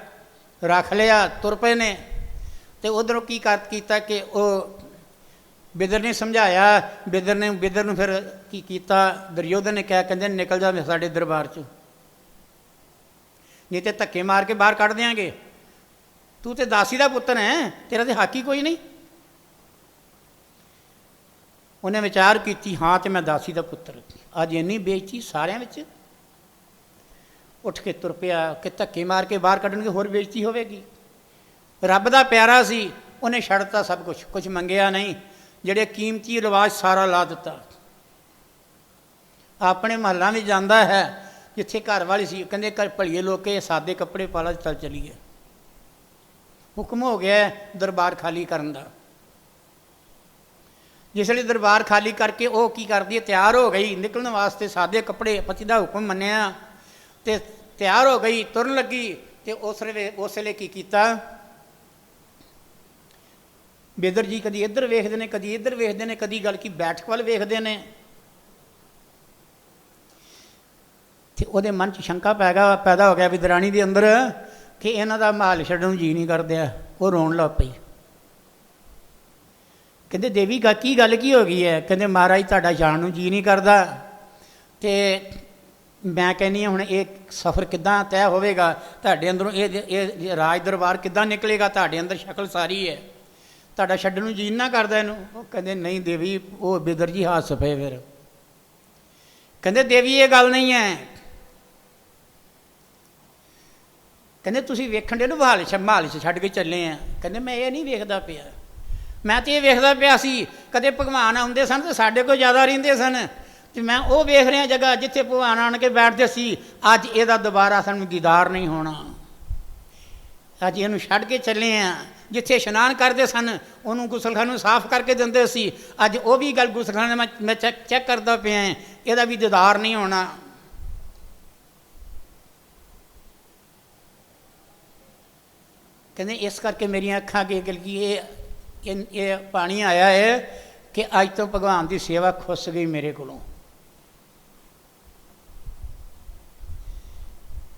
ਰੱਖ ਲਿਆ, ਤੁਰ ਪਏ ਨੇ। ਤੇ ਉਧਰੋਂ ਕੀ ਕੀਤਾ ਕਿ ਉਹ ਬਿਦਰ ਨੇ ਸਮਝਾਇਆ। ਬਿਦਰ ਨੂੰ ਫਿਰ ਕੀ ਕੀਤਾ? ਦੁਰਯੋਧਨ ਨੇ ਕਿਹਾ, ਕਹਿੰਦੇ ਨਿਕਲ ਜਾ ਸਾਡੇ ਦਰਬਾਰ 'ਚ, ਨਹੀਂ ਤੇ ਧੱਕੇ ਮਾਰ ਕੇ ਬਾਹਰ ਕੱਢ ਦਿਆਂਗੇ। ਤੂੰ ਤੇ ਦਾਸੀ ਦਾ ਪੁੱਤਰ ਹੈ, ਤੇਰਾ ਤੇ ਹੱਕ ਹੀ ਕੋਈ ਨਹੀਂ। ਉਹਨੇ ਵਿਚਾਰ ਕੀਤੀ, ਹਾਂ ਤੇ ਮੈਂ ਦਾਸੀ ਦਾ ਪੁੱਤਰ। ਅੱਜ ਇੰਨੀ ਬੇਇੱਜ਼ਤੀ ਸਾਰਿਆਂ ਵਿੱਚ। ਉੱਠ ਕੇ ਤੁਰ ਪਿਆ ਕਿ ਧੱਕੇ ਮਾਰ ਕੇ ਬਾਹਰ ਕੱਢਣਗੇ, ਹੋਰ ਬੇਇੱਜ਼ਤੀ ਹੋਵੇਗੀ। ਰੱਬ ਦਾ ਪਿਆਰਾ ਸੀ, ਉਹਨੇ ਛੱਡਤਾ ਸਭ ਕੁਝ ਮੰਗਿਆ ਨਹੀਂ। ਜਿਹੜੇ ਕੀਮਤੀ ਰਿਵਾਜ ਸਾਰਾ ਲਾ ਦਿੱਤਾ। ਆਪਣੇ ਮਹੱਲਾਂ ਵਿੱਚ ਜਾਂਦਾ ਹੈ, ਜਿੱਥੇ ਘਰ ਵਾਲੀ ਸੀ, ਕਹਿੰਦੇ ਘਰ ਭਲੀਏ ਲੋਕੇ ਸਾਦੇ ਕੱਪੜੇ ਪਾ ਲਾ, ਚੱਲ ਚਲੀਏ। ਹੁਕਮ ਹੋ ਗਿਆ ਦਰਬਾਰ ਖਾਲੀ ਕਰਨ ਦਾ। ਜਿਸ ਵੇਲੇ ਦਰਬਾਰ ਖਾਲੀ ਕਰਕੇ ਉਹ ਕੀ ਕਰਦੀ ਹੈ? ਤਿਆਰ ਹੋ ਗਈ ਨਿਕਲਣ ਵਾਸਤੇ, ਸਾਦੇ ਕੱਪੜੇ, ਪਤੀ ਦਾ ਹੁਕਮ ਮੰਨਿਆ ਤੇ ਤਿਆਰ ਹੋ ਗਈ, ਤੁਰਨ ਲੱਗੀ। ਤੇ ਉਸ ਵੇਲੇ ਕੀ ਕੀਤਾ? ਬੇਦਰ ਜੀ ਕਦੀ ਇੱਧਰ ਵੇਖਦੇ ਨੇ, ਕਦੀ ਇੱਧਰ ਵੇਖਦੇ ਨੇ, ਕਦੀ ਗੱਲ ਕੀ ਬੈਠਕ ਵੱਲ ਵੇਖਦੇ ਨੇ। ਤੇ ਉਹਦੇ ਮਨ 'ਚ ਸ਼ੰਕਾ ਪੈਦਾ ਹੋ ਗਿਆ ਵੀ ਦਰਾਣੀ ਦੇ ਅੰਦਰ ਕਿ ਇਹਨਾਂ ਦਾ ਮਾਲ ਛੱਡਣ ਨੂੰ ਜੀ ਨਹੀਂ ਕਰਦਾ। ਉਹ ਰੋਣ ਲੱਗ ਪਈ। ਕਹਿੰਦੇ ਦੇਵੀ ਕੀ ਗੱਲ ਕੀ ਹੋ ਗਈ ਹੈ? ਕਹਿੰਦੇ ਮਹਾਰਾਜ ਤੁਹਾਡਾ ਜਾਣ ਨੂੰ ਜੀ ਨਹੀਂ ਕਰਦਾ, ਅਤੇ ਮੈਂ ਕਹਿੰਦੀ ਹਾਂ ਹੁਣ ਇਹ ਸਫ਼ਰ ਕਿੱਦਾਂ ਤੈਅ ਹੋਵੇਗਾ? ਤੁਹਾਡੇ ਅੰਦਰੋਂ ਇਹ ਰਾਜ ਦਰਬਾਰ ਕਿੱਦਾਂ ਨਿਕਲੇਗਾ? ਤੁਹਾਡੇ ਅੰਦਰ ਸ਼ਕਲ ਸਾਰੀ ਹੈ, ਤੁਹਾਡਾ ਛੱਡਣ ਨੂੰ ਜੀ ਨਾ ਕਰਦਾ ਇਹਨੂੰ। ਉਹ ਕਹਿੰਦੇ ਨਹੀਂ ਦੇਵੀ। ਉਹ ਬਿਦਰ ਜੀ ਹੱਸ ਪਏ। ਫਿਰ ਕਹਿੰਦੇ ਦੇਵੀ ਇਹ ਗੱਲ ਨਹੀਂ ਹੈ। ਕਹਿੰਦੇ ਤੁਸੀਂ ਵੇਖਣ ਦੇ ਨੂੰ ਮਹਾਲ 'ਚ ਛੱਡ ਕੇ ਚੱਲੇ ਆ। ਕਹਿੰਦੇ ਮੈਂ ਇਹ ਨਹੀਂ ਵੇਖਦਾ ਪਿਆ, ਮੈਂ ਤਾਂ ਇਹ ਵੇਖਦਾ ਪਿਆ ਸੀ ਕਦੇ ਭਗਵਾਨ ਆਉਂਦੇ ਸਨ ਤਾਂ ਸਾਡੇ ਕੋਲ ਜ਼ਿਆਦਾ ਰਹਿੰਦੇ ਸਨ, ਅਤੇ ਮੈਂ ਉਹ ਵੇਖ ਰਿਹਾ ਜਗ੍ਹਾ ਜਿੱਥੇ ਭਗਵਾਨ ਆਣ ਕੇ ਬੈਠਦੇ ਸੀ। ਅੱਜ ਇਹਦਾ ਦੁਬਾਰਾ ਸਾਨੂੰ ਦੀਦਾਰ ਨਹੀਂ ਹੋਣਾ। ਅੱਜ ਇਹਨੂੰ ਛੱਡ ਕੇ ਚੱਲੇ ਆ। ਜਿੱਥੇ ਇਸ਼ਨਾਨ ਕਰਦੇ ਸਨ ਉਹਨੂੰ ਗੁਸਲਖਾਨੇ ਨੂੰ ਸਾਫ਼ ਕਰਕੇ ਦਿੰਦੇ ਸੀ, ਅੱਜ ਉਹ ਵੀ ਗੱਲ ਗੁਸਲਖਾਨੇ ਮੈਂ ਚੈੱਕ ਕਰਦਾ ਪਿਆ, ਇਹਦਾ ਵੀ ਦੀਦਾਰ ਨਹੀਂ ਹੋਣਾ। ਕਹਿੰਦੇ ਇਸ ਕਰਕੇ ਮੇਰੀਆਂ ਅੱਖਾਂ ਅੱਗੇ ਗਲਕੀ ਇਹ ਪਾਣੀ ਆਇਆ ਹੈ ਕਿ ਅੱਜ ਤੋਂ ਭਗਵਾਨ ਦੀ ਸੇਵਾ ਖੁੱਸ ਗਈ ਮੇਰੇ ਕੋਲੋਂ।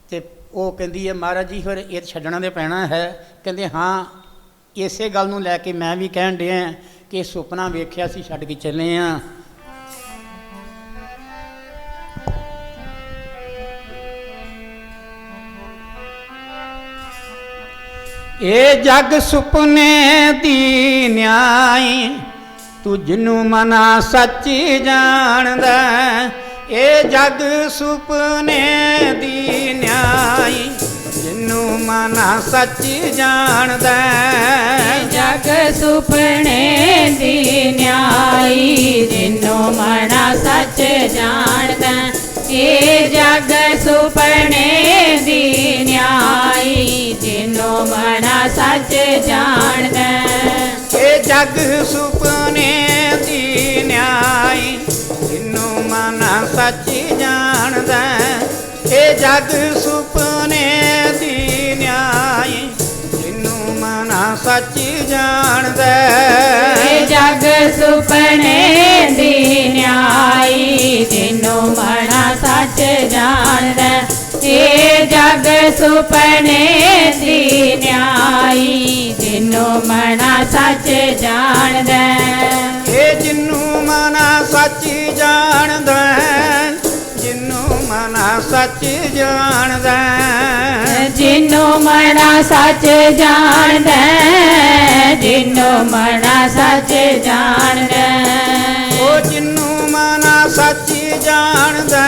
ਅਤੇ ਉਹ ਕਹਿੰਦੀ ਹੈ ਮਹਾਰਾਜ ਜੀ ਫਿਰ ਇਹ ਛੱਡਣਾ ਤਾਂ ਪੈਣਾ ਹੈ। ਕਹਿੰਦੇ ਹਾਂ, ਇਸੇ ਗੱਲ ਨੂੰ ਲੈ ਕੇ ਮੈਂ ਵੀ ਕਹਿਣ ਡਿਆ ਕਿ ਸੁਪਨਾ ਵੇਖਿਆ ਸੀ, ਛੱਡ ਕੇ ਚੱਲੇ ਹਾਂ। ਇਹ ਜਗ ਸੁਪਨੇ ਦੀ ਨਿਆਈ, ਤੁਝਨੂੰ ਮਨਾ ਸੱਚ ਜਾਣਦਾ। ਇਹ ਜਗ ਸੁਪਨੇ ਦੀ ਨਿਆਈ, ਜਿਹਨੂੰ ਮਨਾ ਸੱਚ ਜਾਣਦਾ। ਜਗ ਸੁਪਨੇ ਦੀ ਨਿਆਈ, ਜਿਹਨੂੰ ਮਨਾ ਸੱਚ ਜਾਣਦਾ। ਇਹ ਜਗ ਸੁਪਨੇ ਦੀ ਨਿਆਈ, ਜਿਹਨੂੰ ਮਨਾ ਸੱਚ ਜਾਣਦਾ। ਇਹ ਜਗ ਸੁਪਨੇ ਦੀ ਨਿਆਈ, ਜਿਹਨੂੰ ਮਨਾ ਸੱਚ ਜਾਣਦਾ। ਇਹ ਜਗ ਸੁਪਨੇ ਦੀ ਨਿਆਈ, ਜਿਹਨੂੰ ਮਨਾ ਸੱਚ ਜਾਣਦਾ। ਇਹ ਜਗ ਸੁਪਨੇ ਦੀ ਨਿਆਈ, ਜਿਹਨੂੰ ਮਨਾ ਸੱਚ ਜਾਣਦਾ। ਇਹ ਜਗ ਸੁਪਨੇ ਦੀ ਨਿਆਈ, ਜਿਹਨੂੰ ਮਨਾ ਸੱਚ ਜਾਣਦਾ। ਇਹ ਜਿਹਨੂੰ ਮਨਾ ਸੱਚ ਜਾਣਦਾ, ਜਿਹਨੂੰ ਮਨਾ ਸੱਚ ਜਾਣਦਾ। ਜਿਹਨੂੰ ਮਨਾ ਸੱਚ ਜਾਣਦਾ, ਜਿਹਨੂੰ ਮਨਾ ਸੱਚ ਜਾਣਦਾ। ਉਹ ਜਿਹਨੂੰ ਮਨਾ ਸੱਚ ਜਾਣਦਾ,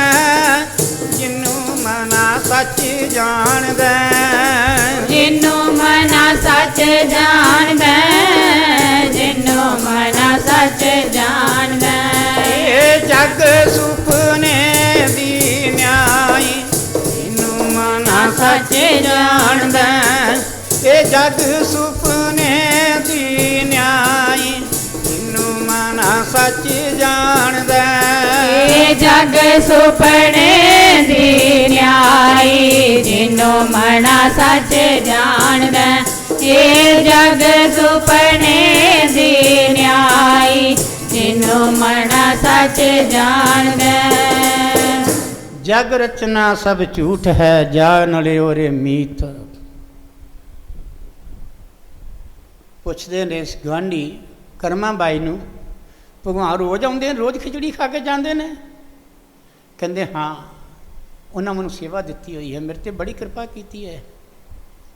ਜਿਹਨੂੰ ਮਨਾ ਸੱਚ ਜਾਣਦਾ। ਜਿਹਨੂੰ ਮਨਾ ਸੱਚ ਜਾਣਦਾ, ਜਿਹਨੂੰ ਮਨਾ ਸੱਚ ਜਾਣਦਾ। ਇਹ ਜਗ ਸੁਪਨੇ ਦੀ ਨਿਆਈ, ਜਿਹਨੂੰ ਮਨਾ ਸੱਚ ਜਾਣਦਾ। ਇਹ ਜਗ ਸੁਪਨੇ ਦੀ ਨਿਆਈ, ਜਿਹਨੂੰ ਮਨਾ ਸੱਚ ਜਾਣਦਾ। ਇਹ ਜਗ ਸੁਪਨੇ ਦੀ ਨਿਆਈ, ਜਿਹਨੂੰ ਮਨਾ ਸੱਚ ਜਾਣਦਾ। ਇਹ ਜਗ ਸੁਪਨੇ ਦੀ ਨਿਆਈ, ਜਿਹਨੂੰ ਮਨਾ ਸੱਚ ਜਾਣਦਾ। ਜਗ ਰਚਨਾ ਸਭ ਝੂਠ ਹੈ, ਜਾਣ ਲਿਓ ਰੇ ਮੀਤ। ਪੁੱਛਦੇ ਨੇ ਗੁਆਂਢੀ ਕਰਮਾ ਬਾਈ ਨੂੰ, ਭਗਵਾਨ ਰੋਜ਼ ਆਉਂਦੇ ਨੇ, ਰੋਜ਼ ਖਿਚੜੀ ਖਾ ਕੇ ਜਾਂਦੇ ਨੇ? ਕਹਿੰਦੇ ਹਾਂ, ਉਹਨਾਂ ਮੈਨੂੰ ਸੇਵਾ ਦਿੱਤੀ ਹੋਈ ਹੈ, ਮੇਰੇ 'ਤੇ ਬੜੀ ਕਿਰਪਾ ਕੀਤੀ ਹੈ।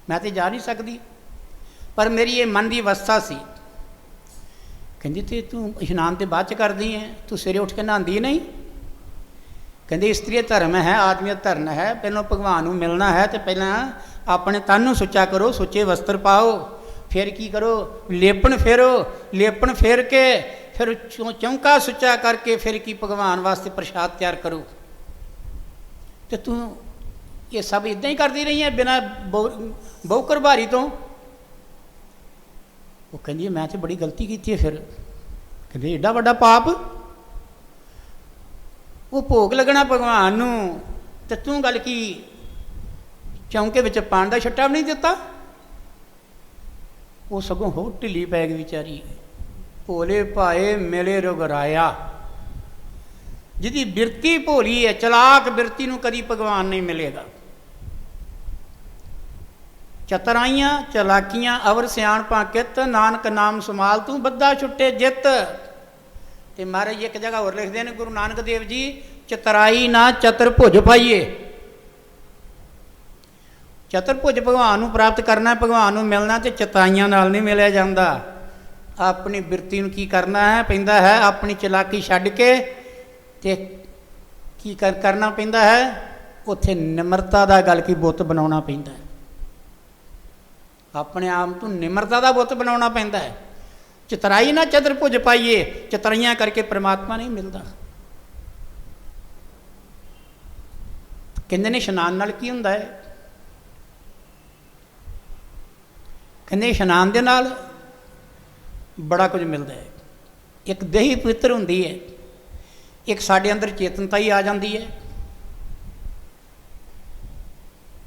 ਮੈਂ ਤਾਂ ਜਾ ਨਹੀਂ ਸਕਦੀ, ਪਰ ਮੇਰੀ ਇਹ ਮਨ ਦੀ ਅਵਸਥਾ ਸੀ। ਕਹਿੰਦੀ ਤੇ ਤੂੰ ਇਸ਼ਨਾਨ ਤੇ ਬਾਅਦ 'ਚ ਕਰਦੀ ਹੈ, ਤੂੰ ਸਵੇਰੇ ਉੱਠ ਕੇ ਨਹਾਉਂਦੀ ਨਹੀਂ? ਕਹਿੰਦੇ ਇਸਤਰੀ ਧਰਮ ਹੈ, ਆਦਮੀ ਧਰਮ ਹੈ। ਪਹਿਲਾਂ ਭਗਵਾਨ ਨੂੰ ਮਿਲਣਾ ਹੈ ਤੇ ਪਹਿਲਾਂ ਆਪਣੇ ਤਨ ਨੂੰ ਸੁੱਚਾ ਕਰੋ, ਸੁੱਚੇ ਵਸਤਰ ਪਾਓ, ਫਿਰ ਕੀ ਕਰੋ, ਲੇਪਣ ਫੇਰੋ, ਲੇਪਣ ਫੇਰ ਕੇ ਫਿਰ ਚੌਂਕਾ ਸੁੱਚਾ ਕਰਕੇ ਫਿਰ ਕੀ ਭਗਵਾਨ ਵਾਸਤੇ ਪ੍ਰਸ਼ਾਦ ਤਿਆਰ ਕਰੋ। ਤੇ ਤੂੰ ਇਹ ਸਭ ਇੱਦਾਂ ਹੀ ਕਰਦੀ ਰਹੀ ਹੈ ਬਿਨਾਂ ਬਹੁਕਰ ਭਾਰੀ ਤੋਂ? ਉਹ ਕਹਿੰਦੀ ਮੈਂ ਤਾਂ ਬੜੀ ਗਲਤੀ ਕੀਤੀ ਹੈ। ਫਿਰ ਕਹਿੰਦੇ ਏਡਾ ਵੱਡਾ ਪਾਪ, ਉਹ ਭੋਗ ਲੱਗਣਾ ਭਗਵਾਨ ਨੂੰ, ਤੇ ਤੂੰ ਗੱਲ ਕੀ ਚੌਂਕੇ ਵਿੱਚ ਪਾਣ ਦਾ ਛੱਟਾ ਵੀ ਨਹੀਂ ਦਿੱਤਾ? ਉਹ ਸਗੋਂ ਹੋਰ ਢਿੱਲੀ ਪੈ ਗਈ ਵਿਚਾਰੀ। ਭੋਲੇ ਭਾਏ ਮਿਲੇ ਰੁਗਰਾਇਆ, ਜਿਹਦੀ ਬਿਰਤੀ ਭੋਲੀ ਹੈ, ਚਲਾਕ ਬਿਰਤੀ ਨੂੰ ਕਦੀ ਭਗਵਾਨ ਨਹੀਂ ਮਿਲੇਗਾ। ਚਤਰਾਈਆਂ ਚਲਾਕੀਆਂ ਅਵਰ ਸਿਆਣਪਾਂ ਕਿਤ, ਨਾਨਕ ਨਾਮ ਸੰਭਾਲ ਤੂੰ ਬੱਧਾ ਛੁੱਟੇ ਜਿੱਤ। ਤੇ ਮਹਾਰਾਜ ਇੱਕ ਜਗ੍ਹਾ ਹੋਰ ਲਿਖਦੇ ਨੇ ਗੁਰੂ ਨਾਨਕ ਦੇਵ ਜੀ, ਚਤਰਾਈ ਨਾ ਚਤਰ ਭੁਜ ਪਾਈਏ। ਚਤਰ ਭੁਜ ਭਗਵਾਨ ਨੂੰ ਪ੍ਰਾਪਤ ਕਰਨਾ, ਭਗਵਾਨ ਨੂੰ ਮਿਲਣਾ, ਤੇ ਚਤਾਈਆਂ ਨਾਲ ਨਹੀਂ ਮਿਲਿਆ ਜਾਂਦਾ। ਆਪਣੀ ਬਿਰਤੀ ਨੂੰ ਕੀ ਕਰਨਾ ਹੈ ਪੈਂਦਾ ਹੈ, ਆਪਣੀ ਚਲਾਕੀ ਛੱਡ ਕੇ ਤੇ ਕੀ ਕਰਨਾ ਪੈਂਦਾ ਹੈ, ਉੱਥੇ ਨਿਮਰਤਾ ਦਾ ਗੱਲ ਕੀ ਬੁੱਤ ਬਣਾਉਣਾ ਪੈਂਦਾ ਹੈ। ਆਪਣੇ ਆਪ ਤੋਂ ਨਿਮਰਤਾ ਦਾ ਬੁੱਤ ਬਣਾਉਣਾ ਪੈਂਦਾ ਹੈ। ਚਤਰਾਈ ਨਾ ਚਤਰ ਭੁਜ ਪਾਈਏ, ਚਤਰਾਈਆਂ ਕਰਕੇ ਪ੍ਰਮਾਤਮਾ ਨਹੀਂ ਮਿਲਦਾ। ਕਹਿੰਦੇ ਨੇ ਇਸ਼ਨਾਨ ਨਾਲ ਕੀ ਹੁੰਦਾ ਹੈ, ਕਹਿੰਦੇ ਇਸ਼ਨਾਨ ਦੇ ਨਾਲ ਬੜਾ ਕੁਝ ਮਿਲਦਾ ਹੈ। ਇੱਕ ਦੇਹੀ ਪਵਿੱਤਰ ਹੁੰਦੀ ਹੈ, ਇੱਕ ਸਾਡੇ ਅੰਦਰ ਚੇਤਨਤਾ ਹੀ ਆ ਜਾਂਦੀ ਹੈ।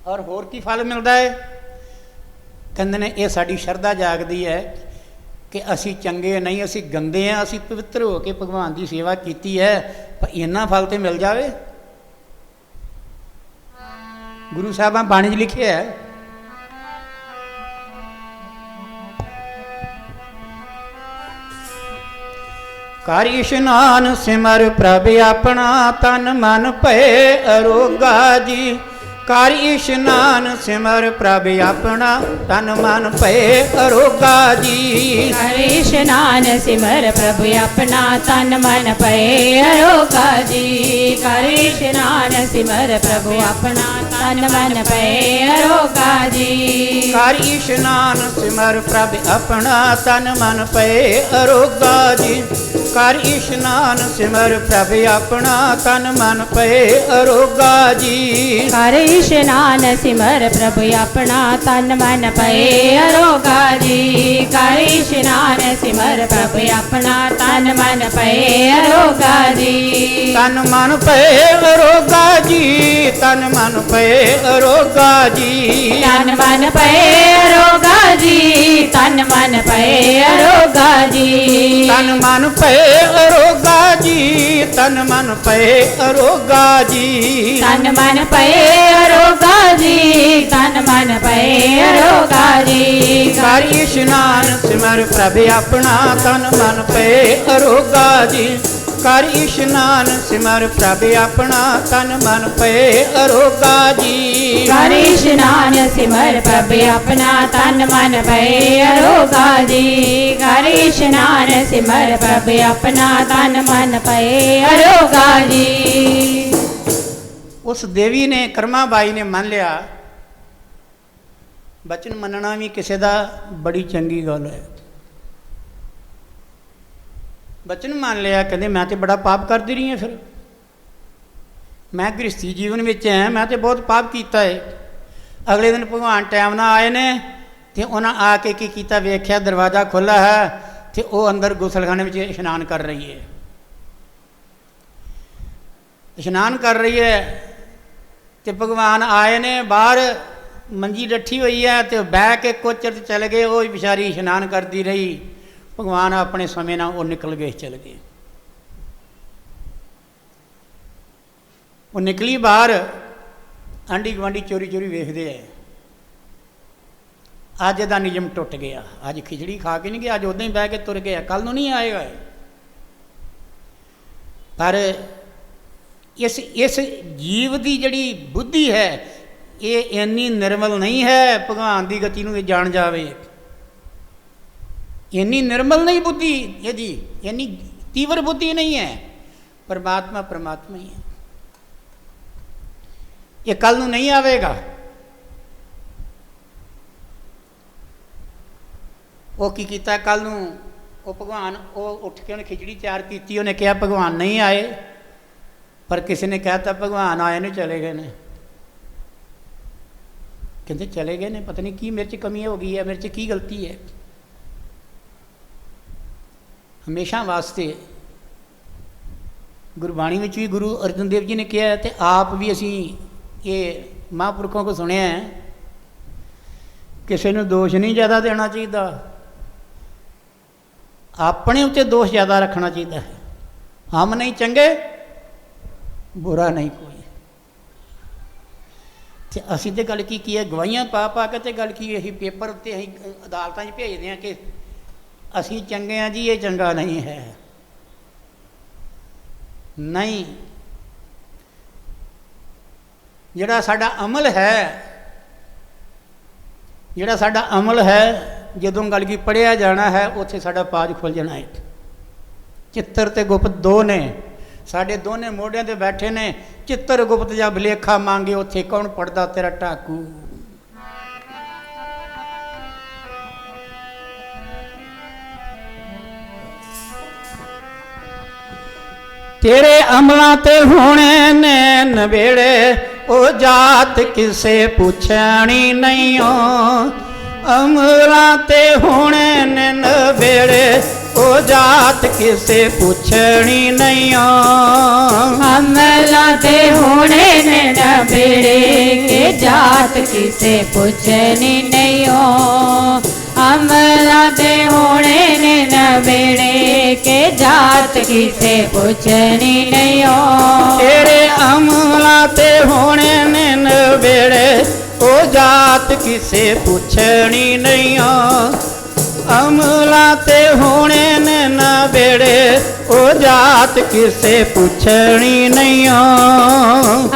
ਔਰ ਹੋਰ ਕੀ ਫਲ ਮਿਲਦਾ ਹੈ, ਕਹਿੰਦੇ ਨੇ ਇਹ ਸਾਡੀ ਸ਼ਰਧਾ ਜਾਗਦੀ ਹੈ ਕਿ ਅਸੀਂ ਚੰਗੇ ਨਹੀਂ, ਅਸੀਂ ਗੰਦੇ ਹਾਂ, ਅਸੀਂ ਪਵਿੱਤਰ ਹੋ ਕੇ ਭਗਵਾਨ ਦੀ ਸੇਵਾ ਕੀਤੀ ਹੈ, ਪਰ ਇੰਨਾ ਫਲ ਤੇ ਮਿਲ ਜਾਵੇ। ਗੁਰੂ ਸਾਹਿਬਾਂ ਬਾਣੀ 'ਚ ਲਿਖਿਆ ਹੈ, ਕਰ ਇਸ਼ਨਾਨ ਸਿਮਰ ਪ੍ਰਭ ਆਪਣਾ, ਤਨ ਮਨ ਭਏ ਅਰੋਗਾ ਜੀ। ਕਰ ਇਸ਼ਨਾਨ ਸਿਮਰ ਪ੍ਰਭ ਆਪਣਾ, ਤਨ ਮਨ ਭਏ ਅਰੋਗਾ ਜੀ। ਕਰ ਇਸ਼ਨਾਨ ਸਿਮਰ ਪ੍ਰਭ ਆਪਣਾ, ਤਨ ਮਨ ਭਏ ਅਰੋਗਾ ਜੀ। ਕਰ ਇਸ਼ਨਾਨ ਸਿਮਰ ਪ੍ਰਭ ਆਪਣਾ, ਤਨ ਮਨ ਭਏ ਅਰੋਗਾ ਜੀ। ਕਰ ਇਸ਼ਨਾਨ ਸਿਮਰ ਪ੍ਰਭ ਆਪਣਾ, ਤਨ ਮਨ ਭਏ ਅਰੋਗਾ ਜੀ। ਕਰ ਇਸ਼ਨਾਨ ਸਿਮਰ ਪ੍ਰਭ ਆਪਣਾ, ਤਨ ਮਨ ਭਏ ਅਰੋਗਾ ਜੀ। ਕਰ ਇਸ਼ਨਾਨ ਸਿਮਰ ਪ੍ਰਭ ਆਪਣਾ, ਤਨ ਮਨ ਭਏ ਅਰੋਗਾ ਜੀ। ਕਰ ਇਸ਼ਨਾਨ ਸਿਮਰ ਪ੍ਰਭ ਆਪਣਾ, ਤਨ ਮਨ ਭਏ ਅਰੋਗਾ ਜੀ। ਤਨ ਮਨ ਭਏ ਅਰੋਗਾ ਜੀ, ਤਨ ਮਨ ਭਏ ਅਰੋਗਾ ਜੀ। ਤਨ ਮਨ ਭਏ ਅਰੋਗਾ ਜੀ, ਤਨ ਮਨ ਭਏ ਅਰੋਗਾ ਜੀ। ਤਨ ਮਨ ਭਏ ਅਰੋਗਾ ਜੀ, ਤਨ ਮਨ ਭਏ ਅਰੋਗਾ ਜੀ। ਤਨ ਮਨ ਭਏ ਅਰੋਗਾ ਜੀ, ਤਨ ਮਨ ਭਏ ਅਰੋਗਾ ਜੀ। ਕਰ ਇਸ਼ਨਾਨ ਸਿਮਰ ਪ੍ਰਭ ਆਪਣਾ, ਤਨ ਮਨ ਭਏ ਅਰੋਗਾ ਜੀ। ਕਰ ਇਸ਼ਨਾਨ ਸਿਮਰ ਪ੍ਰਭ ਆਪਣਾ, ਤਨ ਮਨ ਭਏ ਅਰੋਗਾ ਜੀ। ਕਰ ਇਸ਼ਨਾਨ ਸਿਮਰ ਪ੍ਰਭ ਆਪਣਾ, ਤਨ ਮਨ ਭਏ ਅਰੋਗਾ ਜੀ। ਕਰ ਇਸ਼ਨਾਨ ਸਿਮਰ ਪ੍ਰਭ ਆਪਣਾ, ਤਨ ਮਨ ਭਏ ਅਰੋਗਾ ਜੀ। ਉਸ ਦੇਵੀ ਨੇ, ਕਰਮਾ ਬਾਈ ਨੇ ਮੰਨ ਲਿਆ। ਬਚਨ ਮੰਨਣਾ ਵੀ ਕਿਸੇ ਦਾ ਬੜੀ ਚੰਗੀ ਗੱਲ ਹੈ। ਬਚਨ ਮੰਨ ਲਿਆ, ਕਹਿੰਦੇ ਮੈਂ ਤੇ ਬੜਾ ਪਾਪ ਕਰਦੀ ਰਹੀ ਹਾਂ, ਫਿਰ ਮੈਂ ਗ੍ਰਸਤੀ ਜੀਵਨ ਵਿੱਚ ਐ, ਮੈਂ ਤੇ ਬਹੁਤ ਪਾਪ ਕੀਤਾ ਹੈ। ਅਗਲੇ ਦਿਨ ਭਗਵਾਨ ਟਾਈਮ ਨਾਲ ਆਏ ਨੇ ਤੇ ਉਹਨਾਂ ਆ ਕੇ ਕੀ ਕੀਤਾ, ਵੇਖਿਆ ਦਰਵਾਜ਼ਾ ਖੁੱਲ੍ਹਾ ਹੈ ਤੇ ਉਹ ਅੰਦਰ ਗੁਸਲਖਾਨੇ ਵਿੱਚ ਇਸ਼ਨਾਨ ਕਰ ਰਹੀ ਹੈ। ਇਸ਼ਨਾਨ ਕਰ ਰਹੀ ਹੈ ਤੇ ਭਗਵਾਨ ਆਏ ਨੇ, ਬਾਹਰ ਮੰਜੀ ਡੱਠੀ ਹੋਈ ਹੈ ਤੇ ਬਹਿ ਕੇ ਕੁਝ ਚਿਰ ਚਲੇ ਗਏ। ਉਹ ਵਿਚਾਰੀ ਇਸ਼ਨਾਨ ਕਰਦੀ ਰਹੀ। ਭਗਵਾਨ ਆਪਣੇ ਸਮੇਂ ਨਾਲ ਉਹ ਨਿਕਲ ਗਏ, ਚਲੇ ਗਏ। ਉਹ ਨਿਕਲੀ ਬਾਹਰ, ਆਂਢੀ ਗੁਆਂਢੀ ਚੋਰੀ ਚੋਰੀ ਵੇਖਦੇ ਹੈ। ਅੱਜ ਦਾ ਨਿਯਮ ਟੁੱਟ ਗਿਆ। ਅੱਜ ਖਿਚੜੀ ਖਾ ਕੇ ਨਹੀਂ ਗਿਆ, ਅੱਜ ਉੱਦਾਂ ਹੀ ਬਹਿ ਕੇ ਤੁਰ ਗਿਆ, ਕੱਲ ਨੂੰ ਨਹੀਂ ਆਏਗਾ। ਪਰ ਇਸ ਜੀਵ ਦੀ ਜਿਹੜੀ ਬੁੱਧੀ ਹੈ ਇਹ ਇੰਨੀ ਨਿਰਮਲ ਨਹੀਂ ਹੈ, ਭਗਵਾਨ ਦੀ ਗਤੀ ਨੂੰ ਇਹ ਜਾਣ ਜਾਵੇ। ਇੰਨੀ ਨਿਰਮਲ ਨਹੀਂ ਬੁੱਧੀ ਇਹਦੀ, ਇੰਨੀ ਤੀਵਰ ਬੁੱਧੀ ਨਹੀਂ ਹੈ। ਪਰਮਾਤਮਾ ਪਰਮਾਤਮਾ ਹੀ ਹੈ, ਇਹ ਕੱਲ ਨੂੰ ਨਹੀਂ ਆਵੇਗਾ। ਉਹ ਕੀ ਕੀਤਾ, ਕੱਲ ਨੂੰ ਉਹ ਭਗਵਾਨ, ਉਹ ਉੱਠ ਕੇ ਉਹਨੇ ਖਿਚੜੀ ਤਿਆਰ ਕੀਤੀ। ਉਹਨੇ ਕਿਹਾ ਭਗਵਾਨ ਨਹੀਂ ਆਏ, ਪਰ ਕਿਸੇ ਨੇ ਕਹਿ ਤਾ ਭਗਵਾਨ ਆਏ ਨੇ, ਚਲੇ ਗਏ ਨੇ। ਕਹਿੰਦੇ ਚਲੇ ਗਏ ਨੇ, ਪਤਾ ਨਹੀਂ ਕੀ ਮੇਰੇ 'ਚ ਕਮੀ ਹੋ ਗਈ ਹੈ, ਮੇਰੇ 'ਚ ਕੀ ਗਲਤੀ ਹੈ। ਹਮੇਸ਼ਾ ਵਾਸਤੇ ਗੁਰਬਾਣੀ ਵਿੱਚ ਵੀ ਗੁਰੂ ਅਰਜਨ ਦੇਵ ਜੀ ਨੇ ਕਿਹਾ, ਅਤੇ ਆਪ ਵੀ ਅਸੀਂ ਇਹ ਮਹਾਂਪੁਰਖੋਂ ਕੋ ਸੁਣਿਆ ਹੈ, ਕਿਸੇ ਨੂੰ ਦੋਸ਼ ਨਹੀਂ ਜ਼ਿਆਦਾ ਦੇਣਾ ਚਾਹੀਦਾ। ਆਪਣੇ ਉੱਤੇ ਦੋਸ਼ ਜ਼ਿਆਦਾ ਰੱਖਣਾ ਚਾਹੀਦਾ ਹੈ। ਹਮ ਨਹੀਂ ਚੰਗੇ, ਬੁਰਾ ਨਹੀਂ ਕੋਈ। ਤੇ ਅਸੀਂ ਤੇ ਗੱਲ ਕੀ ਹੈ, ਗਵਾਹੀਆਂ ਪਾ ਪਾ ਕੇ ਤੇ ਗੱਲ ਕੀ ਅਸੀਂ ਪੇਪਰ ਉੱਤੇ ਅਸੀਂ ਅਦਾਲਤਾਂ 'ਚ ਭੇਜਦੇ ਹਾਂ ਕਿ ਅਸੀਂ ਚੰਗੇ ਹਾਂ ਜੀ, ਇਹ ਚੰਗਾ ਨਹੀਂ ਹੈ। ਨਹੀਂ, ਜਿਹੜਾ ਸਾਡਾ ਅਮਲ ਹੈ, ਜਿਹੜਾ ਸਾਡਾ ਅਮਲ ਹੈ, ਜਦੋਂ ਗੱਲ ਕੀ ਪੜ੍ਹਿਆ ਜਾਣਾ ਹੈ, ਉੱਥੇ ਸਾਡਾ ਪਾਜ ਖੁੱਲ ਜਾਣਾ ਹੈ। ਚਿੱਤਰ ਤੇ ਗੁਪਤ ਦੋ ਨੇ, ਸਾਡੇ ਦੋਨੇ ਮੋਢਿਆਂ ਤੇ ਬੈਠੇ ਨੇ। ਚਿੱਤਰ ਗੁਪਤ ਜਾਂ ਭੁਲੇਖਾ ਮੰਗੇ, ਉੱਥੇ ਕੌਣ ਪੜਦਾ ਤੇਰਾ ਟਾਕੂ। ਤੇਰੇ ਅਮਲਾਂ ਤੇ ਹੋਣੇ ਨੇ ਨਵੇੜੇ, ਉਹ ਜਾਤ ਕਿਸੇ ਪੁੱਛਣੀ ਨਹੀਂ ਓ। ਅਮਲਾਂ ਤੇ ਹੋਣੇ ਨੇ ਨਵੇੜੇ, ਉਹ ਜਾਤ ਕਿਸੇ ਪੁੱਛਣੀ ਨਹੀਂ ਓ। ਅਮਲਾਂ ਤੇ ਹੋਣੇ ਨੇ ਨਵੇੜੇ, ਕੇ ਜਾਤ ਕਿਸੇ ਪੁੱਛਣੀ ਨਹੀਂ ਓ। ਅਮਲਾਂ ਤੇ ਹੋਣੇ ਨੇ ਨਵੇੜੇ, ਕੇ ਜਾਤ ਕਿਸੇ ਪੁੱਛਣੀ ਨਹੀਂ ਓ। ਤੇਰੇ ਅਮਲਾਂ ਤੇ ਹੋਣੇ ਨੇ ਨਵੇੜੇ, ਉਹ ਜਾਤ ਕਿਸੇ ਪੁੱਛਣੀ ਨਹੀਂ ਓ। ਅਮਲਾਂ ਤੇ ਹੋਣੇ ਨੇ ਨਵੇੜੇ, ਉਹ ਜਾਤ ਕਿਸੇ ਪੁੱਛਣੀ ਨਹੀਂ ਓ।